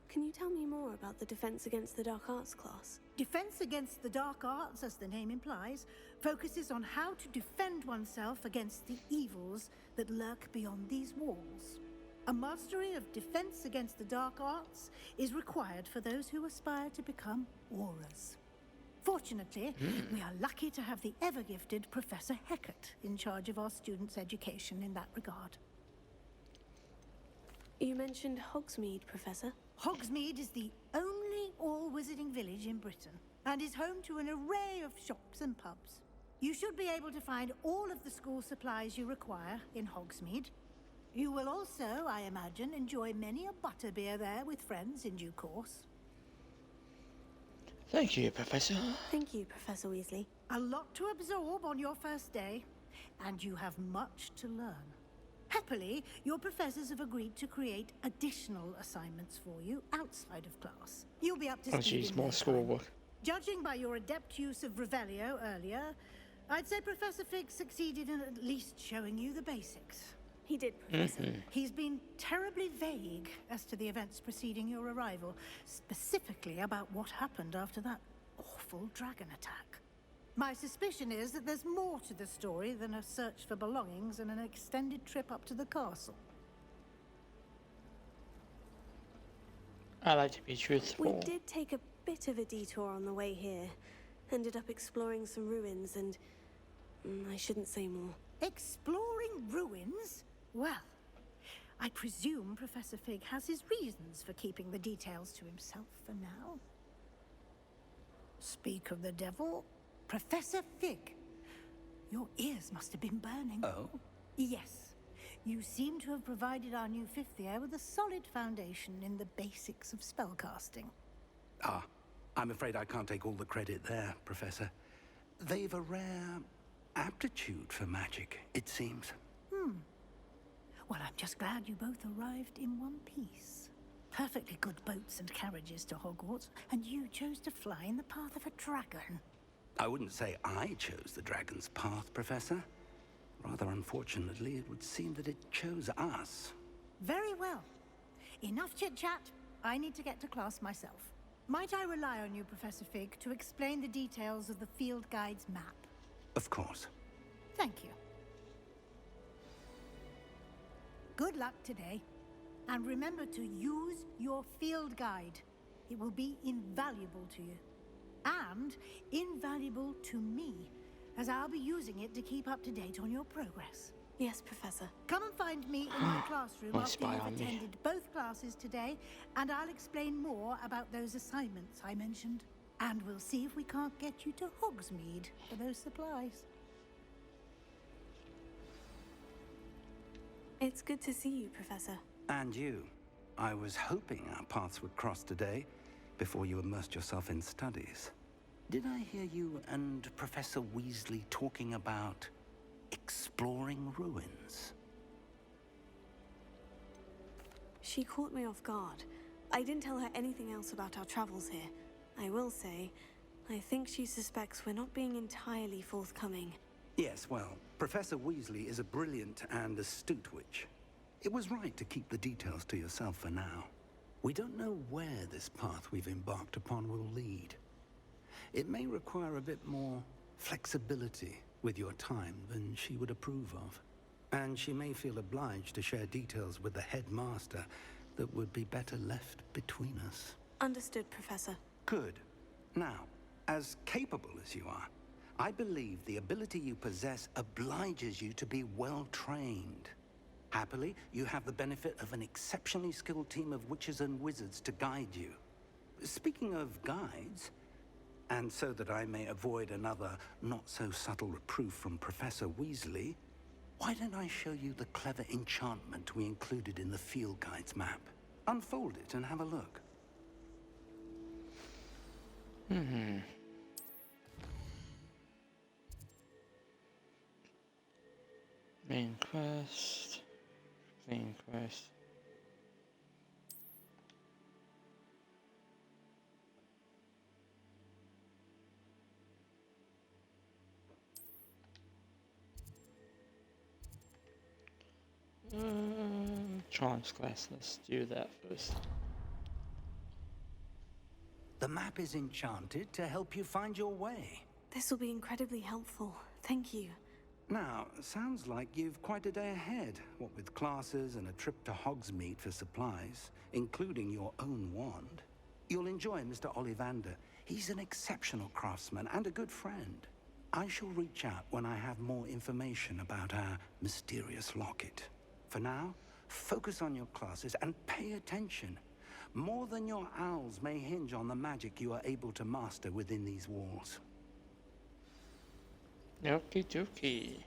Can you tell me more about the Defense Against the Dark Arts class? Defense Against the Dark Arts, as the name implies, focuses on how to defend oneself against the evils that lurk beyond these walls. A mastery of Defense Against the Dark Arts is required for those who aspire to become Aurors. Fortunately, we are lucky to have the ever-gifted Professor Hecat in charge of our students' education in that regard. You mentioned Hogsmeade, Professor. Hogsmeade is the only all-wizarding village in Britain, and is home to an array of shops and pubs. You should be able to find all of the school supplies you require in Hogsmeade. You will also, I imagine, enjoy many a butterbeer there with friends in due course. Thank you, Professor. Thank you, Professor Weasley. A lot to absorb on your first day, and you have much to learn. Happily, your professors have agreed to create additional assignments for you outside of class. You'll be up to speed in more no schoolwork. time. Judging by your adept use of Revelio earlier, I'd say Professor Fig succeeded in at least showing you the basics. He did, Professor. He's been terribly vague as to the events preceding your arrival, specifically about what happened after that awful dragon attack. My suspicion is that there's more to the story than a search for belongings and an extended trip up to the castle. I like to be truthful. We did take a bit of a detour on the way here. Ended up exploring some ruins and... I shouldn't say more. Exploring ruins? Well, I presume Professor Fig has his reasons for keeping the details to himself for now. Speak of the devil, Professor Fig. Your ears must have been burning. Oh? Yes. You seem to have provided our new fifth year with a solid foundation in the basics of spellcasting. Ah, I'm afraid I can't take all the credit there, Professor. They've a rare aptitude for magic, it seems. Well, I'm just glad you both arrived in one piece. Perfectly good boats and carriages to Hogwarts, and you chose to fly in the path of a dragon. I wouldn't say I chose the dragon's path, Professor. Rather unfortunately, it would seem that it chose us. Very well. Enough chit-chat. I need to get to class myself. Might I rely on you, Professor Fig, to explain the details of the field guide's map? Of course. Thank you. Good luck today. And remember to use your field guide. It will be invaluable to you. And invaluable to me, as I'll be using it to keep up to date on your progress. Yes, Professor. Come and find me in my classroom Don't after spy you've on me. attended both classes today, and I'll explain more about those assignments I mentioned. And we'll see if we can't get you to Hogsmeade for those supplies. It's good to see you, Professor. And you. I was hoping our paths would cross today, before you immersed yourself in studies. Did I hear you and Professor Weasley talking about exploring ruins? She caught me off guard. I didn't tell her anything else about our travels here. I will say, I think she suspects we're not being entirely forthcoming. Yes, well, Professor Weasley is a brilliant and astute witch. It was right to keep the details to yourself for now. We don't know where this path we've embarked upon will lead. It may require a bit more flexibility with your time than she would approve of. And she may feel obliged to share details with the headmaster that would be better left between us. Understood, Professor. Good. Now, as capable as you are, I believe the ability you possess obliges you to be well trained. Happily, you have the benefit of an exceptionally skilled team of witches and wizards to guide you. Speaking of guides, and so that I may avoid another not-so-subtle reproof from Professor Weasley, why don't I show you the clever enchantment we included in the field guide's map? Unfold it and have a look. Main quest. Main quest. Charms quest. Let's do that first. The map is enchanted to help you find your way. This will be incredibly helpful. Thank you. Now, sounds like you've quite a day ahead, what with classes and a trip to Hogsmeade for supplies, including your own wand. You'll enjoy Mr. Ollivander. He's an exceptional craftsman and a good friend. I shall reach out when I have more information about our mysterious locket. For now, focus on your classes and pay attention. More than your owls may hinge on the magic you are able to master within these walls. Okie dokie.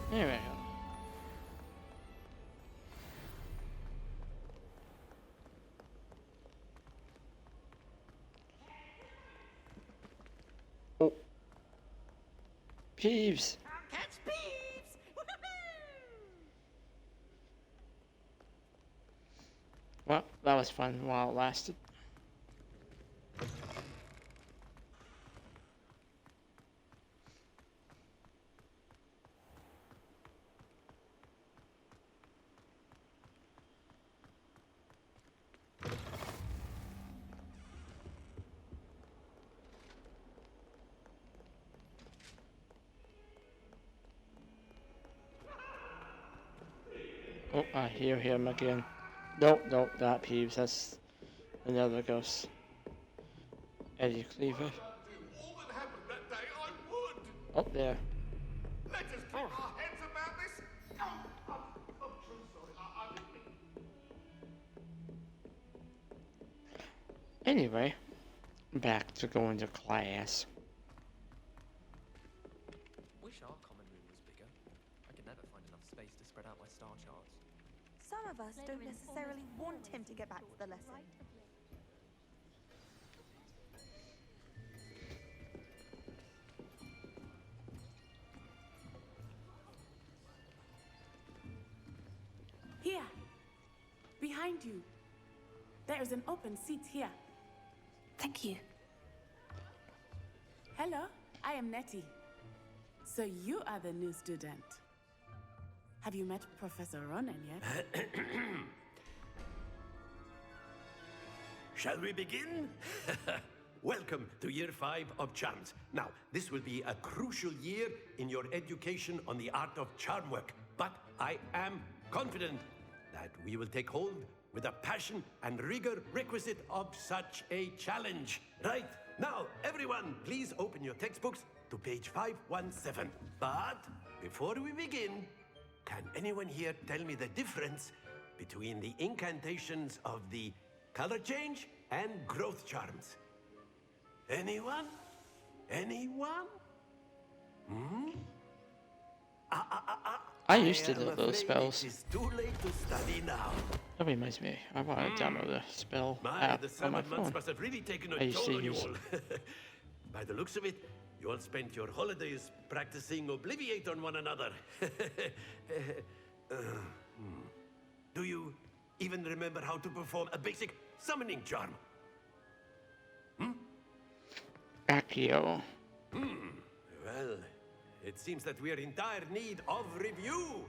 There we go. Oh. Peeves. Catch Peeves! Well, that was fun while it lasted. Oh, I hear him again. Nope, nope, not Peeves. That's another ghost. Eddie Cleaver. Oh, there. Let us keep our heads about this. Oh, I'm so sorry. I didn't mean. Anyway, back to going to class. Wish our common room was bigger. I could never find enough space to spread out my star charts. Some of us don't necessarily want him to get back to the lesson. Here, behind you. There is an open seat here. Thank you. Hello, I am Nettie. So you are the new student. Have you met Professor Ronan yet? Shall we begin? Welcome to Year 5 of Charms. Now, this will be a crucial year in your education on the art of charm work, but I am confident that we will take hold with the passion and rigor requisite of such a challenge. Right, now, everyone, please open your textbooks to page 517. But before we begin, can anyone here tell me the difference between the incantations of the color change and growth charms? Anyone? Anyone? Hmm? I used to know those spells. It's too late to study now. That reminds me, I want to download the spell app The on my summer months phone. must have really taken I a used toll to on you use. all. By the looks of it, you all spent your holidays practicing Obliviate on one another. Do you even remember how to perform a basic summoning charm? Accio. Well, it seems that we are in dire need of review.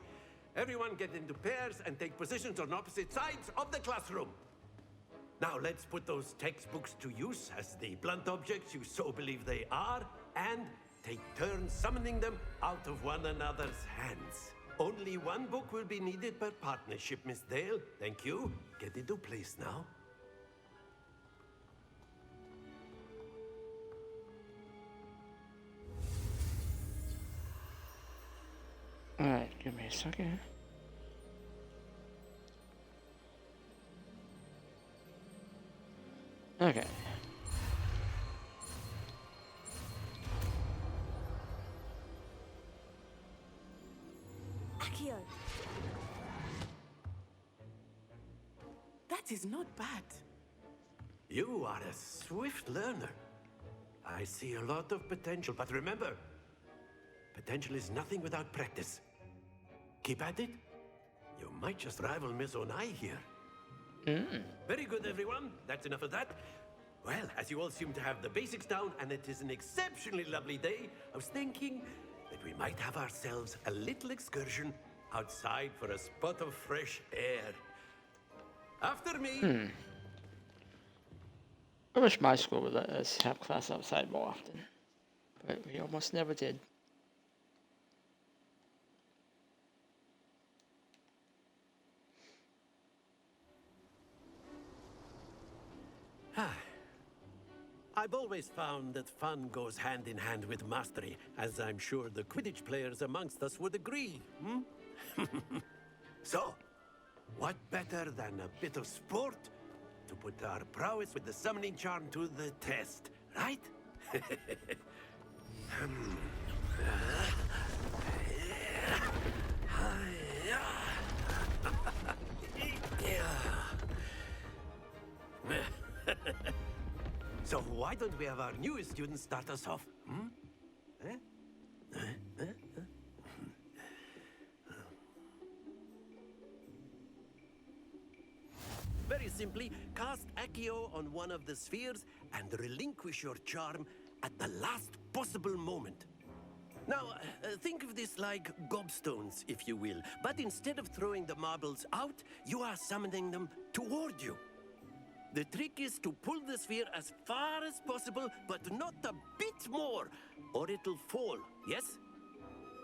Everyone get into pairs and take positions on opposite sides of the classroom. Now let's put those textbooks to use as the blunt objects you so believe they are, and take turns summoning them out of one another's hands. Only one book will be needed per partnership, Miss Dale. Thank you. Get into place now. Alright, give me a second. Okay. Accio. That is not bad. You are a swift learner. I see a lot of potential, but remember, potential is nothing without practice. Keep at it. You might just rival Miss Onai here. Very good, everyone. That's enough of that. Well, as you all seem to have the basics down, and it is an exceptionally lovely day, I was thinking that we might have ourselves a little excursion outside for a spot of fresh air. After me. I wish my school would let us have class outside more often, but we almost never did. I've always found that fun goes hand in hand with mastery, as I'm sure the Quidditch players amongst us would agree. So, what better than a bit of sport to put our prowess with the summoning charm to the test, right? So why don't we have our newest students start us off? Very simply, cast Accio on one of the spheres and relinquish your charm at the last possible moment. Now, think of this like gobstones, if you will. But instead of throwing the marbles out, you are summoning them toward you. The trick is to pull the sphere as far as possible, but not a bit more, or it'll fall, yes?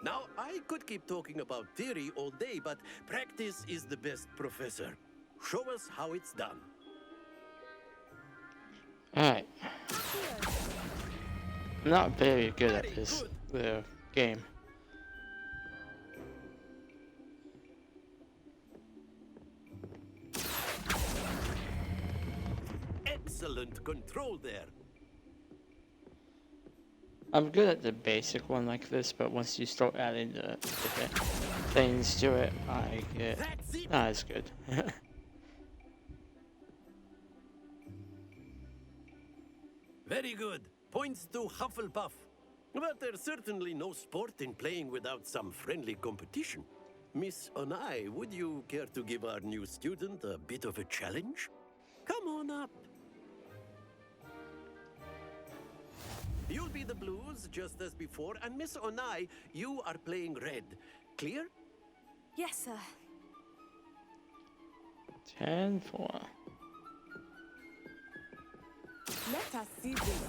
Now, I could keep talking about theory all day, but practice is the best professor. Show us how it's done. Alright. I'm not very good at this game. Excellent control there. I'm good at the basic one like this, but once you start adding the different things to it, I get not as good. Very good. Points to Hufflepuff. But there's certainly no sport in playing without some friendly competition. Miss Onai, would you care to give our new student a bit of a challenge? Come on up. You'll be the blues, just as before, and Miss Onai, you are playing red. Clear? Yes, sir. 10-4. Let us see this.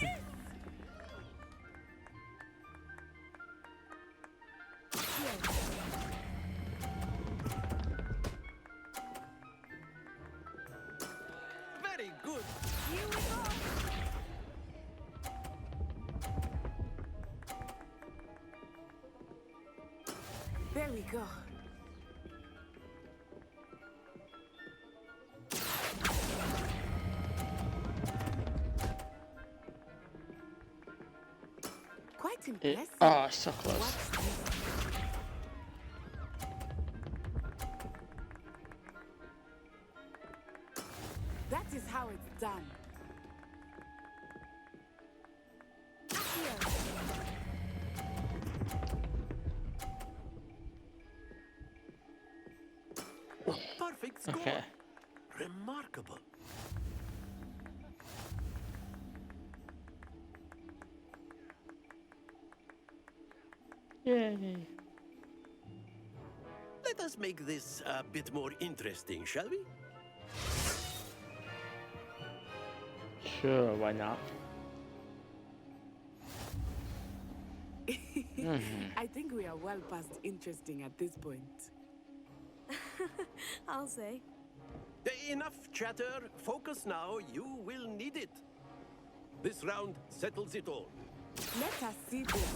Yes! Very good. Here we go. There we go. Quite impressive. Oh, so close. That is how it's done. Perfect score. Okay. Remarkable. Yay. Let us make this a bit more interesting, shall we? Sure, why not? I think we are well past interesting at this point. I'll say. Enough chatter. Focus now. You will need it. This round settles it all. Let us see this.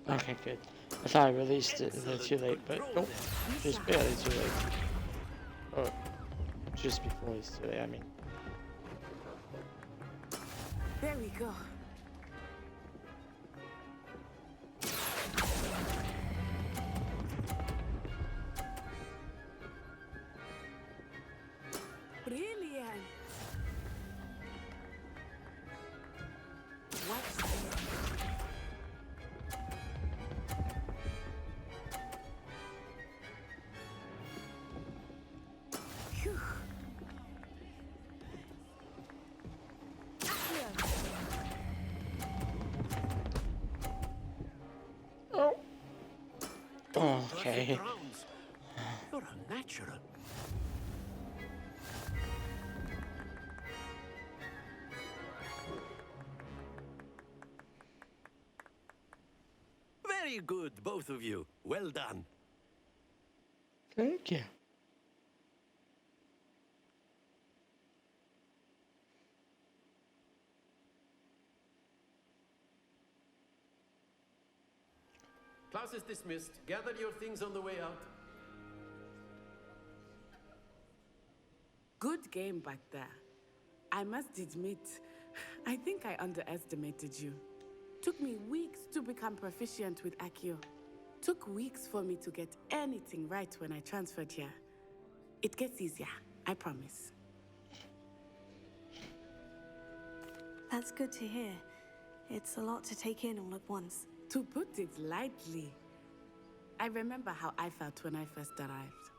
Okay, good. I thought I released it a little too late, but nope, just barely too late. Oh, just before it's too late, I mean. There we go. Brilliant. Watch this. Phew. Oh. Okay. You're a natural. Very good, both of you. Well done. Thank you. Class is dismissed. Gather your things on the way out. Good game back there. I must admit, I think I underestimated you. Took me weeks to become proficient with Accio. Took weeks for me to get anything right when I transferred here. It gets easier, I promise. That's good to hear. It's a lot to take in all at once. To put it lightly, I remember how I felt when I first arrived.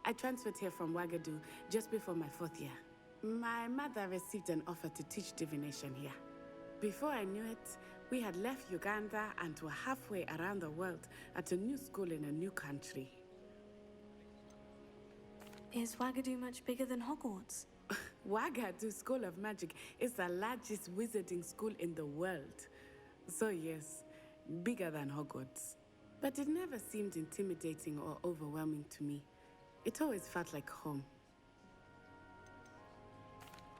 I transferred here from Wagadu just before my 4th year. My mother received an offer to teach divination here. Before I knew it, we had left Uganda and were halfway around the world at a new school in a new country. Is Wagadu much bigger than Hogwarts? Wagadu School of Magic is the largest wizarding school in the world. So yes, bigger than Hogwarts. But it never seemed intimidating or overwhelming to me. It always felt like home.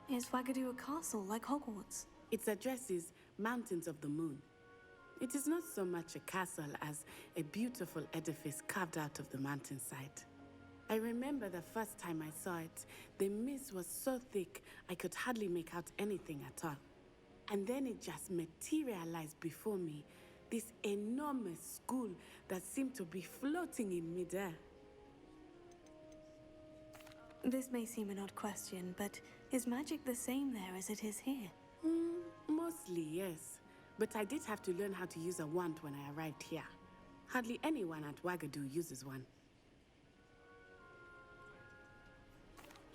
Is Wagadu a castle like Hogwarts? Its address is Mountains of the Moon. It is not so much a castle as a beautiful edifice carved out of the mountainside. I remember the first time I saw it, the mist was so thick I could hardly make out anything at all. And then it just materialized before me, this enormous school that seemed to be floating in midair. This may seem an odd question, but is magic the same there as it is here? Mostly, yes. But I did have to learn how to use a wand when I arrived here. Hardly anyone at Wagadu uses one.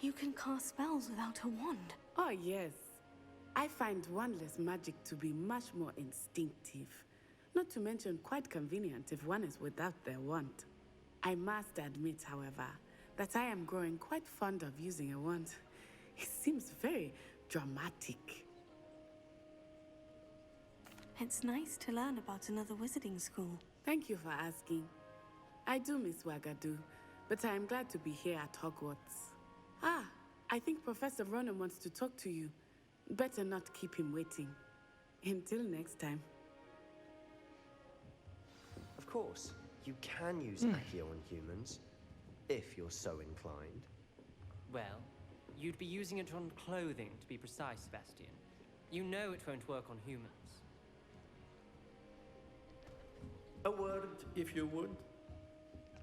You can cast spells without a wand? Oh, yes. I find wandless magic to be much more instinctive. Not to mention quite convenient if one is without their wand. I must admit, however, that I am growing quite fond of using a wand. It seems very dramatic. It's nice to learn about another wizarding school. Thank you for asking. I do miss Wagadu, but I am glad to be here at Hogwarts. Ah, I think Professor Ronan wants to talk to you. Better not keep him waiting. Until next time. Of course, you can use Accio on humans, if you're so inclined. Well, you'd be using it on clothing, to be precise, Sebastian. You know it won't work on humans. A word, if you would.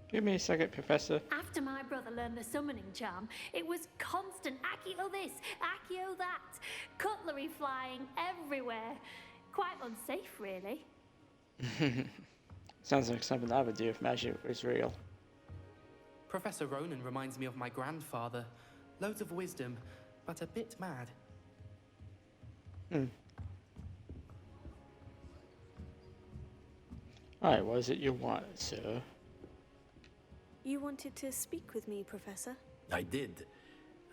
Give me a second, Professor. After my brother learned the summoning charm, it was constant Accio this, Accio that, cutlery flying everywhere. Quite unsafe, really. Sounds like something I would do if magic was real. Professor Ronan reminds me of my grandfather. Loads of wisdom, but a bit mad. Alright, what is it you want, sir? You wanted to speak with me, Professor? I did.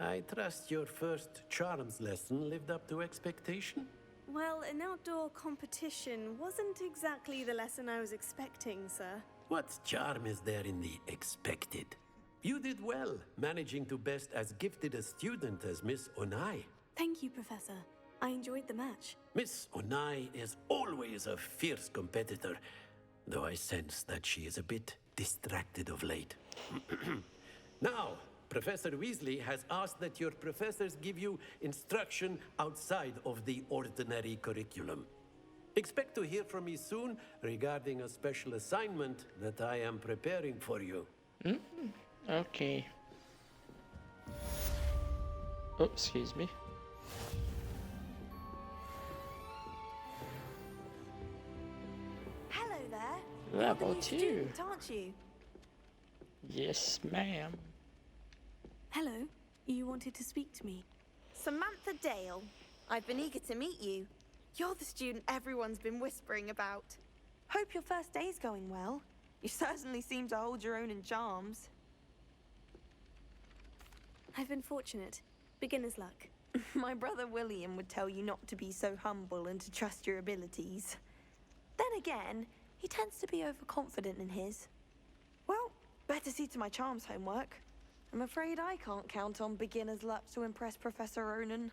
I trust your first charms lesson lived up to expectation? Well, an outdoor competition wasn't exactly the lesson I was expecting, sir. What charm is there in the expected? You did well, managing to best as gifted a student as Miss Onai. Thank you, Professor. I enjoyed the match. Miss Onai is always a fierce competitor, though I sense that she is a bit distracted of late. Now, Professor Weasley has asked that your professors give you instruction outside of the ordinary curriculum. Expect to hear from me soon regarding a special assignment that I am preparing for you. Okay. Oh, excuse me. Hello there. Level You're the new 2. student, aren't you? Yes, ma'am. Hello. You wanted to speak to me? Samantha Dale. I've been eager to meet you. You're the student everyone's been whispering about. Hope your first day's going well. You certainly seem to hold your own in charms. I've been fortunate. Beginner's luck. My brother William would tell you not to be so humble and to trust your abilities. Then again, he tends to be overconfident in his. Well, better see to my charms homework. I'm afraid I can't count on beginner's luck to impress Professor Ronan.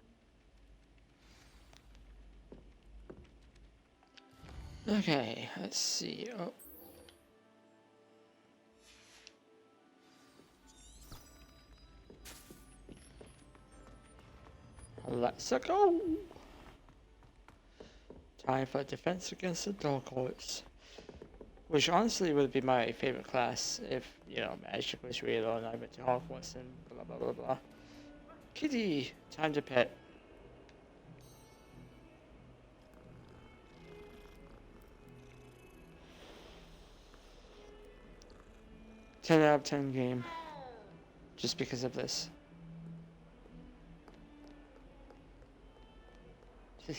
Okay, let's see. Oh. Let's go. Time for defense against the Hogwarts, which honestly would be my favorite class if, you know, magic was real and I went to Hogwarts and blah blah blah blah. Kitty, time to pet. Ten out of 10 game. just because of this. I need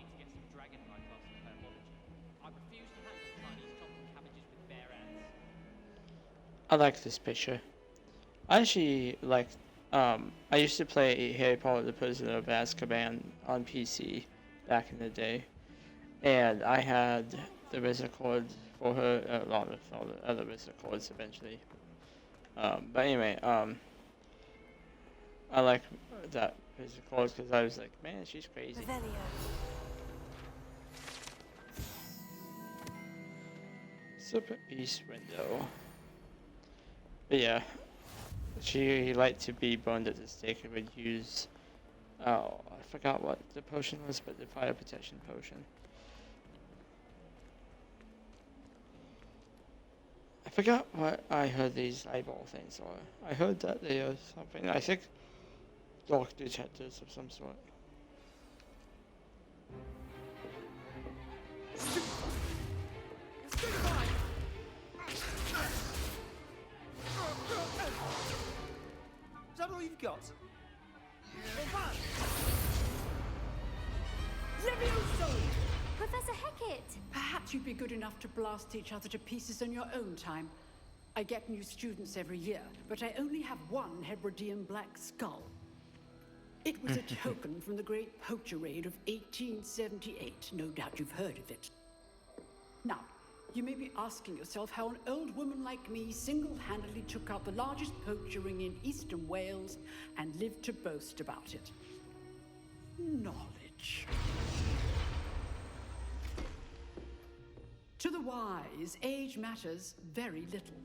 to get some dragon in my class of herbology. I refuse to handle Chinese chopping cabbages with bare hands. I like this picture. I actually like. I used to play Harry Potter: The Prisoner of Azkaban on PC back in the day, and I had the Wizard Cord for her, along with all the other Wizard Cords eventually. But anyway, I like that Wizard Cord because I was like, man, she's crazy. Super East window. But yeah, she liked to be burned at the stake and would use, oh, I forgot what the potion was, but the fire protection potion. I forgot what I heard these eyeball things are. I heard that they are something, I think, dark detectors of some sort. Is that all you've got? Levioso! Professor Hecat! Perhaps you'd be good enough to blast each other to pieces in your own time. I get new students every year, but I only have one Hebridean black skull. It was a token from the Great Poacher Raid of 1878. No doubt you've heard of it. Now, you may be asking yourself how an old woman like me single-handedly took out the largest poacher ring in eastern Wales and lived to boast about it. Knowledge. To the wise, age matters very little.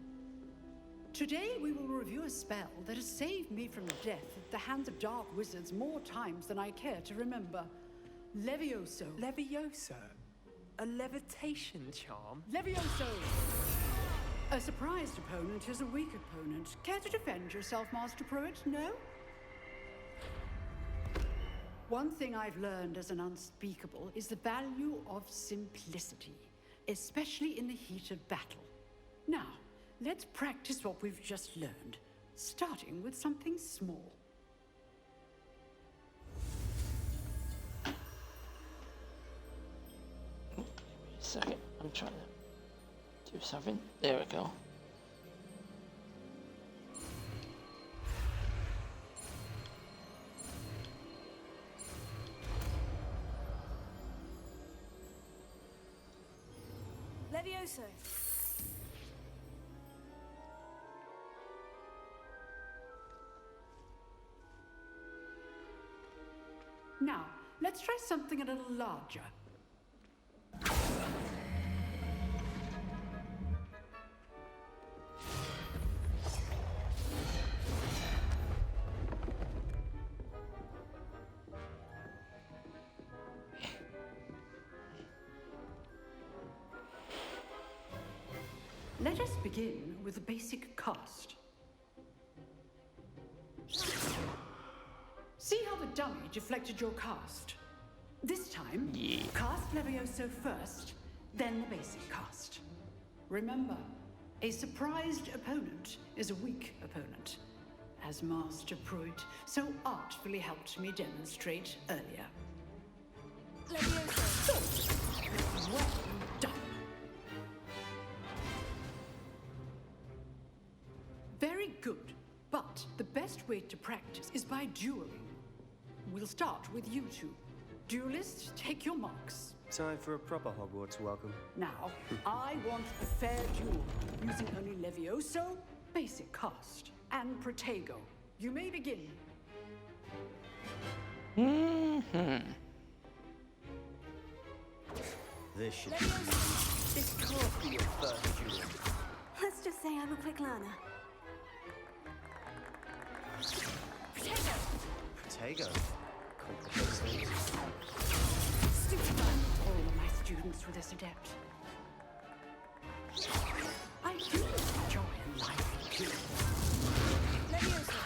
Today we will review a spell that has saved me from death at the hands of dark wizards more times than I care to remember. Levioso. Levioso? A levitation charm? Levioso! A surprised opponent is a weak opponent. Care to defend yourself, Master Pruitt? No? One thing I've learned as an unspeakable is the value of simplicity, especially in the heat of battle. Now, let's practice what we've just learned, starting with something small. Second, I'm trying to do something. There we go. Levioso. Now, let's try something a little larger. Let us begin with a basic cast. See how the dummy deflected your cast? This time, cast Levioso first, then the basic cast. Remember, a surprised opponent is a weak opponent, as Master Pruitt so artfully helped me demonstrate earlier. Levioso. Well done. Very good, but the best way to practice is by dueling. We'll start with you two. Duelists, take your marks. Time for a proper Hogwarts welcome. Now, I want a fair duel, using only Levioso, basic cast, and Protego. You may begin. This should be easy. This can't be your first duel. Let's just say I'm a quick learner. Protego. Complicates things. Stupid. All of my students were this adept. I do enjoy life too. Levioso,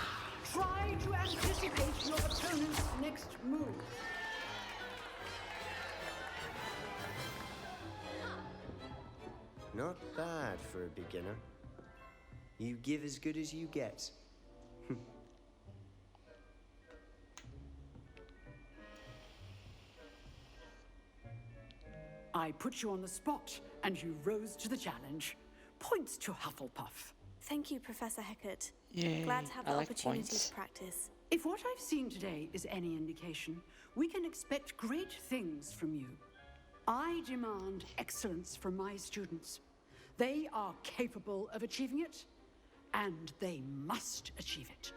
try to anticipate your opponent's next move. Not bad for a beginner. You give as good as you get. I put you on the spot, and you rose to the challenge. Points to Hufflepuff. Thank you, Professor Hecat. Yay, Glad to have I the like opportunity points. to practice. If what I've seen today is any indication, we can expect great things from you. I demand excellence from my students. They are capable of achieving it, and they must achieve it.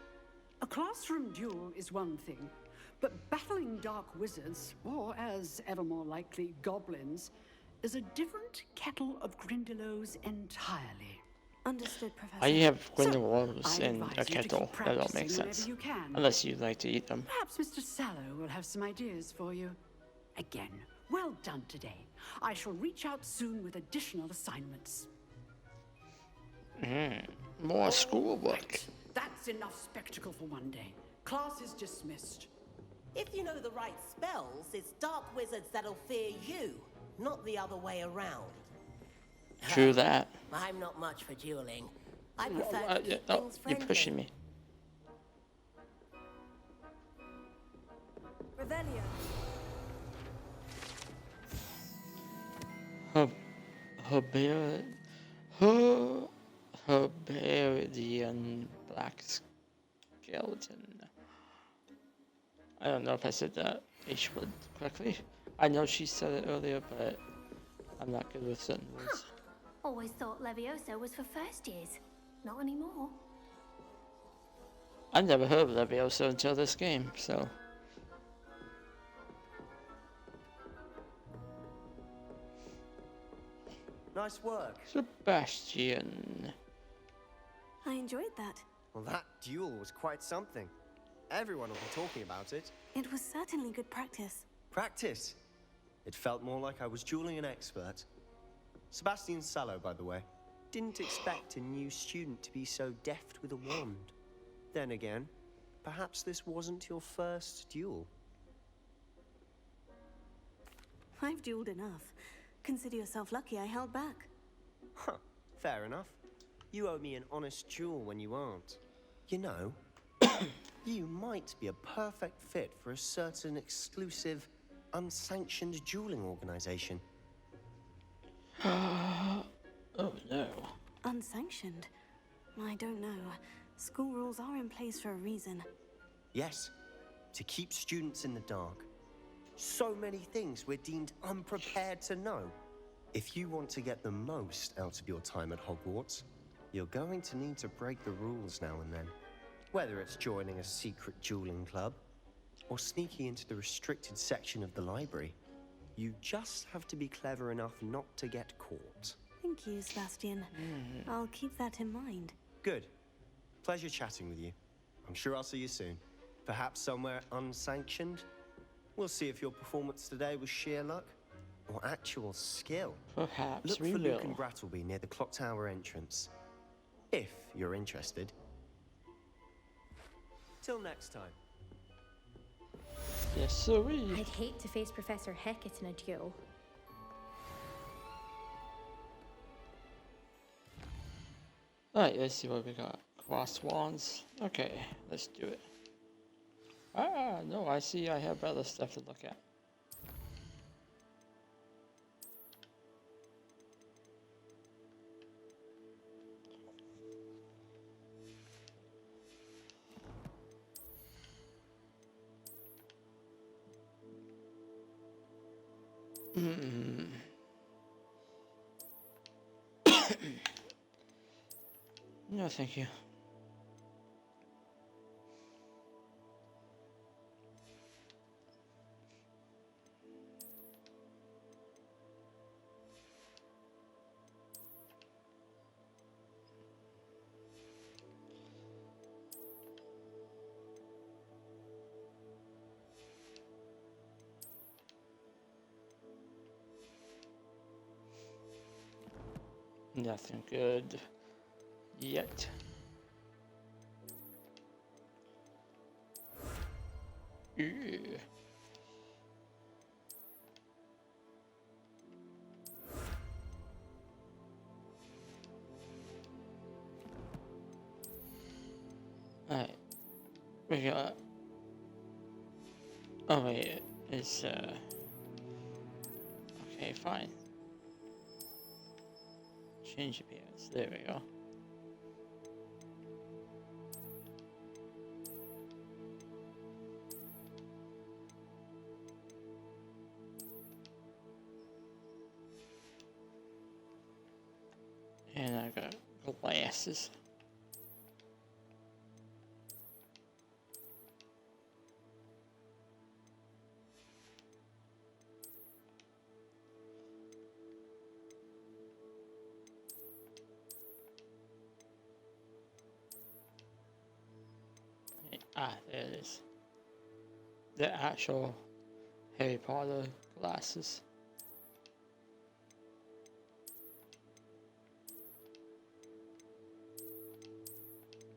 A classroom duel is one thing, but battling dark wizards, or as ever more likely, goblins, is a different kettle of Grindylows entirely. Understood, Professor. I have So, Grindelwalds I in advise a you to kettle. keep That don't make practicing whenever sense. you can. Unless you like to eat them. Perhaps Mr. Sallow will have some ideas for you. Again, well done today. I shall reach out soon with additional assignments. More schoolwork. That's enough spectacle for one day. Class is dismissed. If you know the right spells, it's dark wizards that'll fear you, not the other way around. True that. I'm not much for dueling. I prefer to keep Oh, things you're friendly. pushing me. Revelio. Herbarian Black Skeleton. I don't know if I said that H word correctly. I know she said it earlier, but I'm not good with certain words. Always thought Levioso was for first years. Not anymore. I've never heard of Levioso until this game, so. Nice work. Sebastian. I enjoyed that. Well, that duel was quite something. Everyone will be talking about it. It was certainly good practice. Practice. It felt more like I was dueling an expert. Sebastian Sallow, by the way. Didn't expect a new student to be so deft with a wand. Then again, perhaps this wasn't your first duel. I've dueled enough. Consider yourself lucky I held back. Huh, fair enough. You owe me an honest duel when you aren't. You know, you might be a perfect fit for a certain exclusive, unsanctioned dueling organization. Oh no. Unsanctioned? I don't know. School rules are in place for a reason. Yes, to keep students in the dark. So many things we're deemed unprepared to know. If you want to get the most out of your time at Hogwarts, you're going to need to break the rules now and then. Whether it's joining a secret dueling club, or sneaking into the restricted section of the library, you just have to be clever enough not to get caught. Thank you, Sebastian. I'll keep that in mind. Good. Pleasure chatting with you. I'm sure I'll see you soon. Perhaps somewhere unsanctioned? We'll see if your performance today was sheer luck or actual skill. Perhaps Look we for Luke will. and Brattleby near the clock tower entrance. If you're interested. Till next time. Yes, sirree. I'd hate to face Professor Hecat in a duel. Alright, let's see what we got. Cross wands. Okay, let's do it. Ah, no, I see I have other stuff to look at. No, thank you. Nothing good yet. Ew. We got. Oh wait, it's okay, fine. Change appearance. There we go. And I got glasses. Ah, there it is. The actual Harry Potter glasses.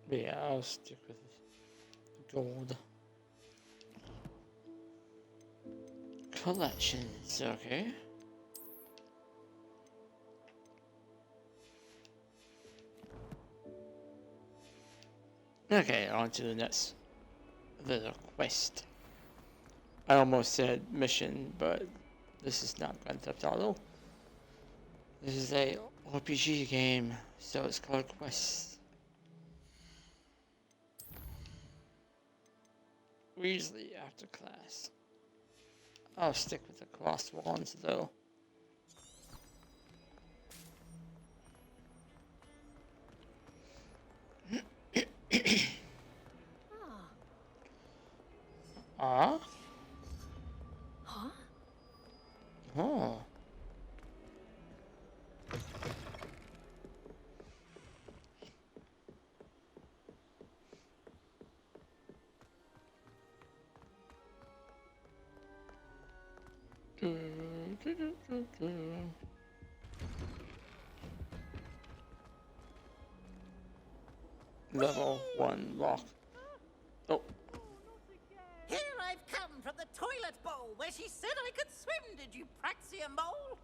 But yeah, I'll stick with gold. Collections, okay. Okay, on to the next little quest. I almost said mission, but this is not Grand Theft Auto. This is a RPG game, so it's called Quest. Weasley after class. I'll stick with the crossed wands though. Ah? Huh? Oh. Level 1 lock. Oh. Here I've come from the toilet bowl where she said I could swim, did you Praxia mole?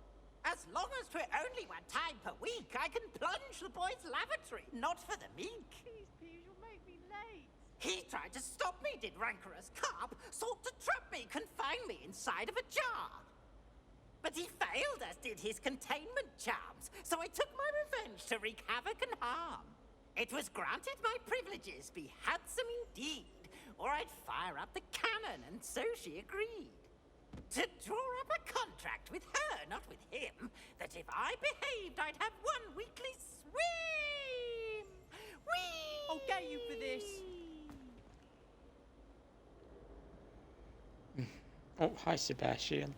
As long as 'twere only 1 time per week, I can plunge the boy's lavatory, not for the meek. Please, Piers, you'll make me late. He tried to stop me, did rancorous carp, sought to trap me, confine me inside of a jar. But he failed, as did his containment charms, so I took my revenge to wreak havoc and harm. It was granted my privileges be handsome indeed, or I'd fire up the cannon, and so she agreed. To draw up a contract with her, not with him, that if I behaved, I'd have 1 weekly swim! Whee! I'll get you for this. Oh, hi Sebastian.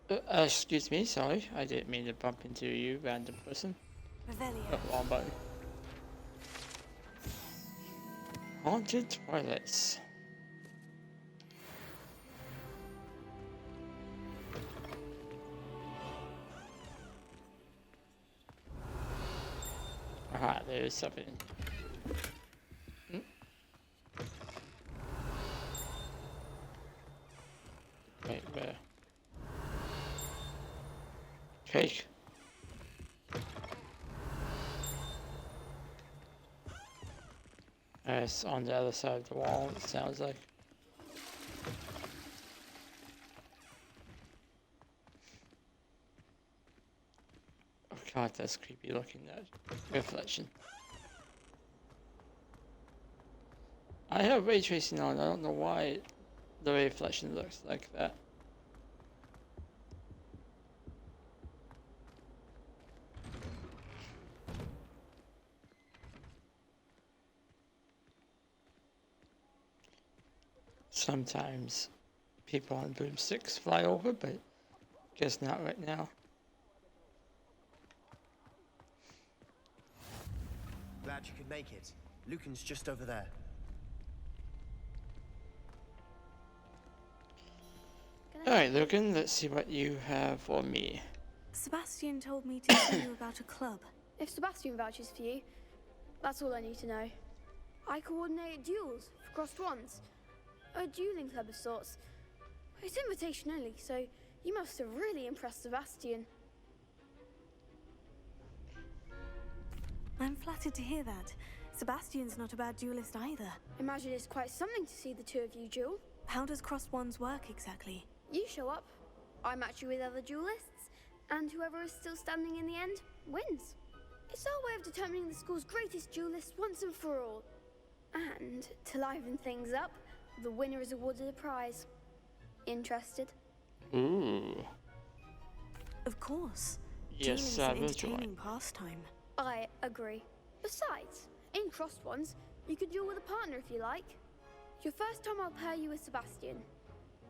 Excuse me, sorry. I didn't mean to bump into you, random person. Revelio. Oh, wrong button. Haunted toilets. Aha, there is something. Wait, where? Cake. It's on the other side of the wall, it sounds like. Oh god, that's creepy looking, that reflection. I have ray tracing on, I don't know why the reflection looks like that. Sometimes people on boomsticks fly over, but guess not right now. Glad you could make it. Lucan's just over there. Alright, Lucan, let's see what you have for me. Sebastian told me to tell you about a club. If Sebastian vouches for you, that's all I need to know. I coordinate duels for crossed wands. A dueling club of sorts. It's invitation only, so you must have really impressed Sebastian. I'm flattered to hear that. Sebastian's not a bad duelist either. Imagine it's quite something to see the two of you duel. How does cross wands work exactly? You show up, I match you with other duelists, and whoever is still standing in the end wins. It's our way of determining the school's greatest duelist once and for all. And to liven things up, the winner is awarded a prize. Interested? Ooh. Of course. Yes, Dueling's I an will entertaining join. pastime. I agree. Besides, in crossed ones, you could duel with a partner if you like. Your first time I'll pair you with Sebastian.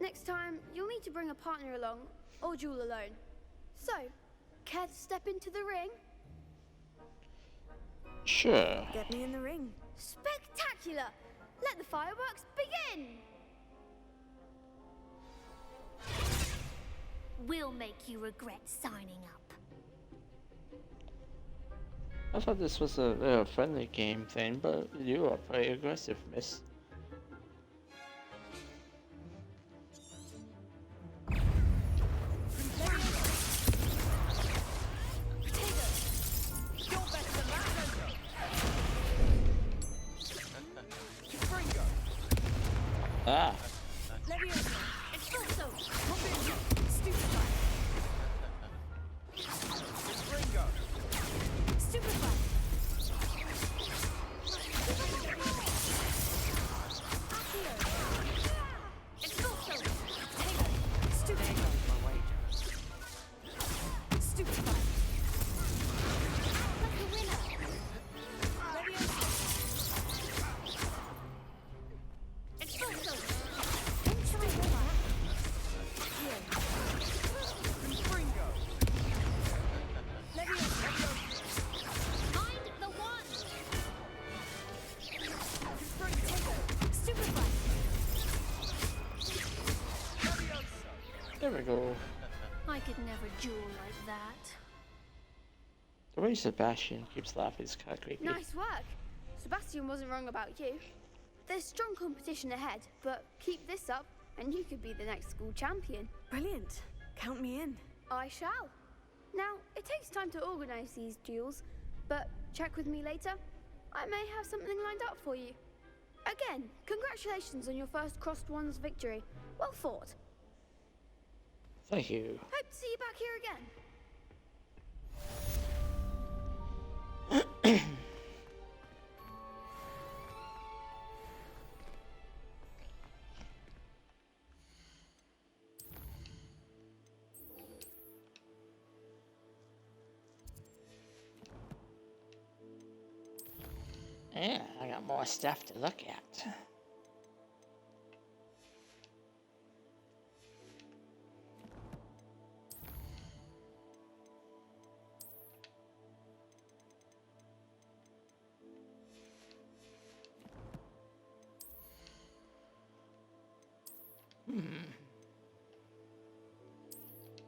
Next time, you'll need to bring a partner along, or duel alone. So, care to step into the ring? Sure. Get me in the ring. Spectacular! Let the fireworks begin! We'll make you regret signing up. I thought this was a friendly game thing, but you are very aggressive, miss. Ah. There we go. I could never duel like that. The way Sebastian keeps laughing is kind of creepy. Nice work. Sebastian wasn't wrong about you. There's strong competition ahead, but keep this up and you could be the next school champion. Brilliant. Count me in. I shall. Now, it takes time to organize these duels, but check with me later. I may have something lined up for you. Again, congratulations on your first Crossed Ones victory. Well fought. Thank you. Hope to see you back here again. Yeah, I got more stuff to look at.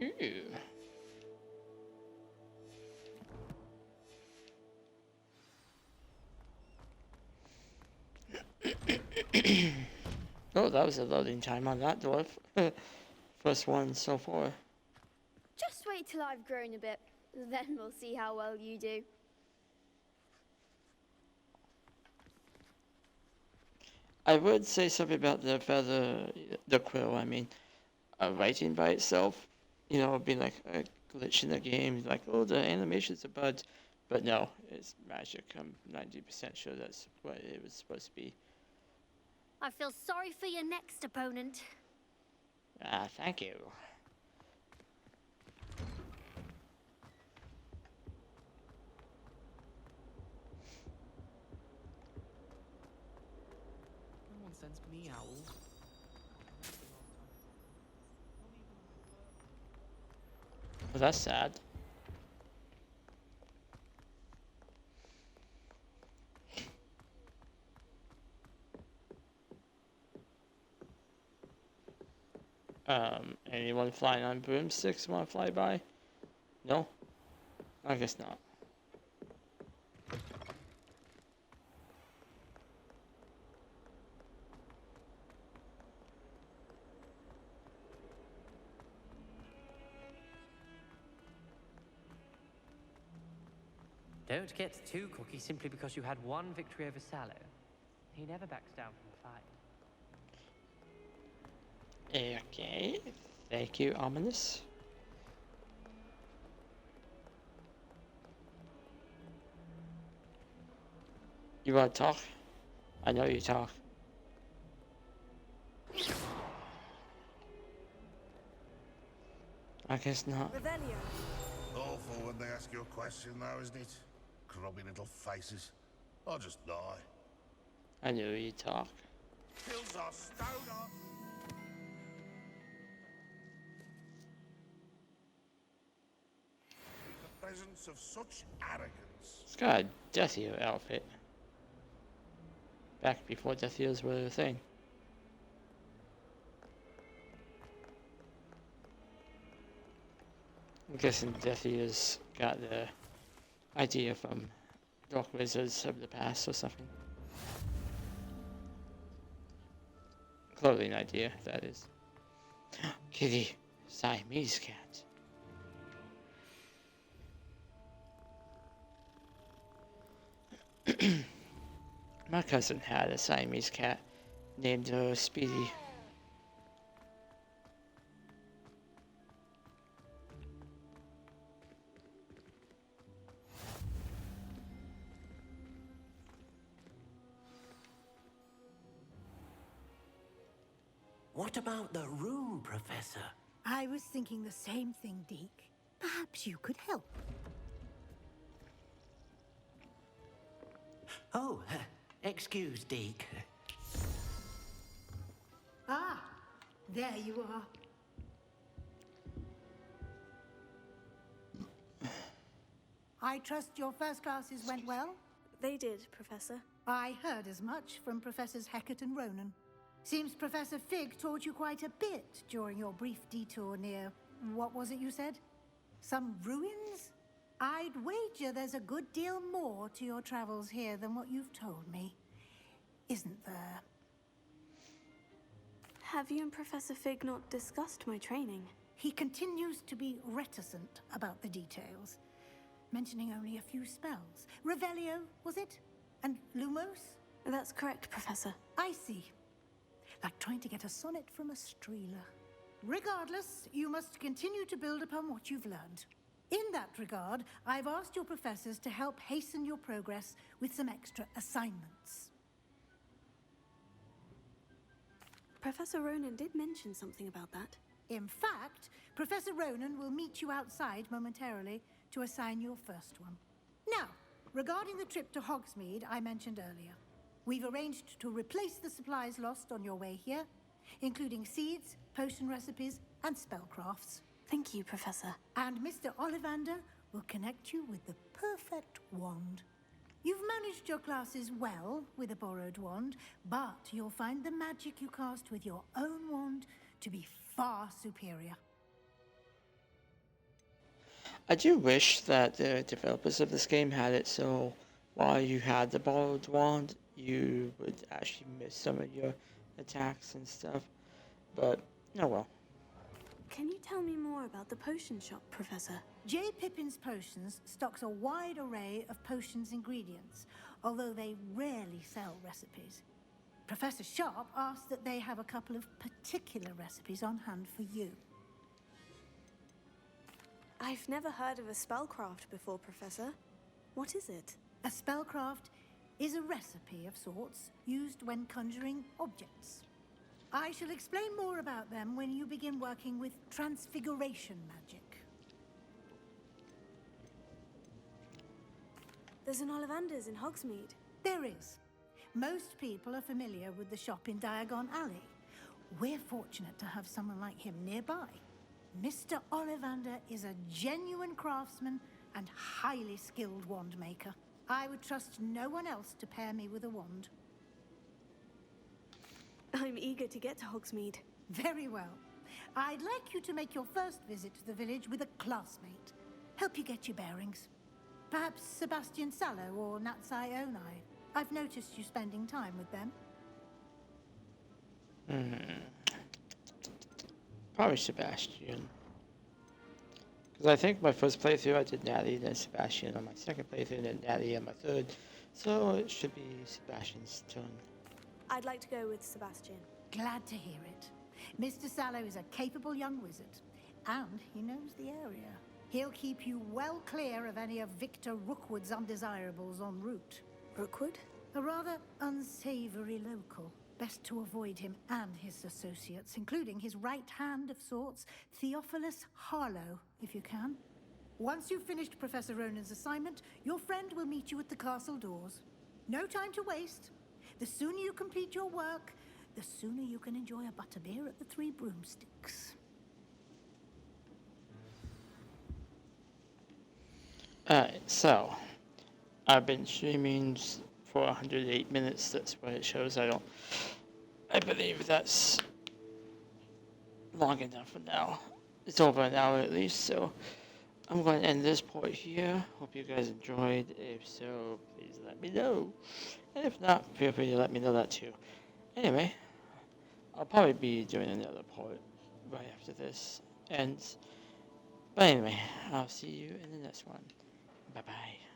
Ooh. Oh, that was a loading time on that dwarf. First one so far. Just wait till I've grown a bit, then we'll see how well you do. I would say something about the feather, the quill, I mean. Writing by itself, you know, being like a glitch in the game, like, oh, the animation's a bug. But no, it's magic. I'm 90% sure that's what it was supposed to be. I feel sorry for your next opponent. Ah, thank you. No one sends me owl. Well, that's sad. Anyone flying on broomsticks want to fly by? No? I guess not. Don't get too cocky simply because you had one victory over Sallow. He never backs down from fight. Okay. Thank you, Ominous. You wanna talk? I know you talk. I guess not. Awful when they ask you a question, though, isn't it? Grubby little faces. I'll just die. I knew you talk. Hills are stone up. The presence of such arrogance. It's got a Death Eater outfit. Back before Death Eaters were a thing. I'm guessing Death Eaters got the idea from Dark Wizards of the past or something. Clothing idea, that is. Kitty, Siamese cat. My cousin had a Siamese cat named Speedy. What about the room, Professor? I was thinking the same thing, Deke. Perhaps you could help. Oh, excuse, Deke. Ah, there you are. I trust your first classes went well? They did, Professor. I heard as much from Professors Hecat and Ronan. Seems Professor Fig taught you quite a bit during your brief detour near... what was it you said? Some ruins? I'd wager there's a good deal more to your travels here than what you've told me. Isn't there? Have you and Professor Fig not discussed my training? He continues to be reticent about the details, mentioning only a few spells. Revelio, was it? And Lumos? That's correct, Professor. I see. Like trying to get a sonnet from a streeler. Regardless, you must continue to build upon what you've learned. In that regard, I've asked your professors to help hasten your progress with some extra assignments. Professor Ronan did mention something about that. In fact, Professor Ronan will meet you outside momentarily to assign your first one. Now, regarding the trip to Hogsmeade I mentioned earlier, we've arranged to replace the supplies lost on your way here, including seeds, potion recipes, and spellcrafts. Thank you, Professor. And Mr. Ollivander will connect you with the perfect wand. You've managed your classes well with a borrowed wand, but you'll find the magic you cast with your own wand to be far superior. I do wish that the developers of this game had it so while you had the borrowed wand, you would actually miss some of your attacks and stuff. But, oh well. Can you tell me more about the potion shop, Professor? J. Pippin's Potions stocks a wide array of potions ingredients, although they rarely sell recipes. Professor Sharp asked that they have a couple of particular recipes on hand for you. I've never heard of a spellcraft before, Professor. What is it? A spellcraft is a recipe of sorts used when conjuring objects. I shall explain more about them when you begin working with transfiguration magic. There's an Ollivander's in Hogsmeade. There is. Most people are familiar with the shop in Diagon Alley. We're fortunate to have someone like him nearby. Mr. Ollivander is a genuine craftsman and highly skilled wand maker. I would trust no one else to pair me with a wand. I'm eager to get to Hogsmeade. Very well. I'd like you to make your first visit to the village with a classmate. Help you get your bearings. Perhaps Sebastian Sallow or Natsai Onai. I've noticed you spending time with them. Probably Sebastian. Because I think my first playthrough I did Natty, then Sebastian on my second playthrough, then Natty on my third. So it should be Sebastian's turn. I'd like to go with Sebastian. Glad to hear it. Mr. Sallow is a capable young wizard, and he knows the area. He'll keep you well clear of any of Victor Rookwood's undesirables en route. Rookwood? A rather unsavory local. Best to avoid him and his associates, including his right hand of sorts, Theophilus Harlow, if you can. Once you've finished Professor Ronan's assignment, your friend will meet you at the castle doors. No time to waste. The sooner you complete your work, the sooner you can enjoy a butterbeer at the Three Broomsticks. Alright, so I've been streaming for 108 minutes. That's what it shows. I believe that's long enough for now. It's over an hour at least, so I'm going to end this part here. Hope you guys enjoyed. If so, please let me know. And if not, feel free to let me know that too. Anyway, I'll probably be doing another part right after this ends. But anyway, I'll see you in the next one. Bye-bye.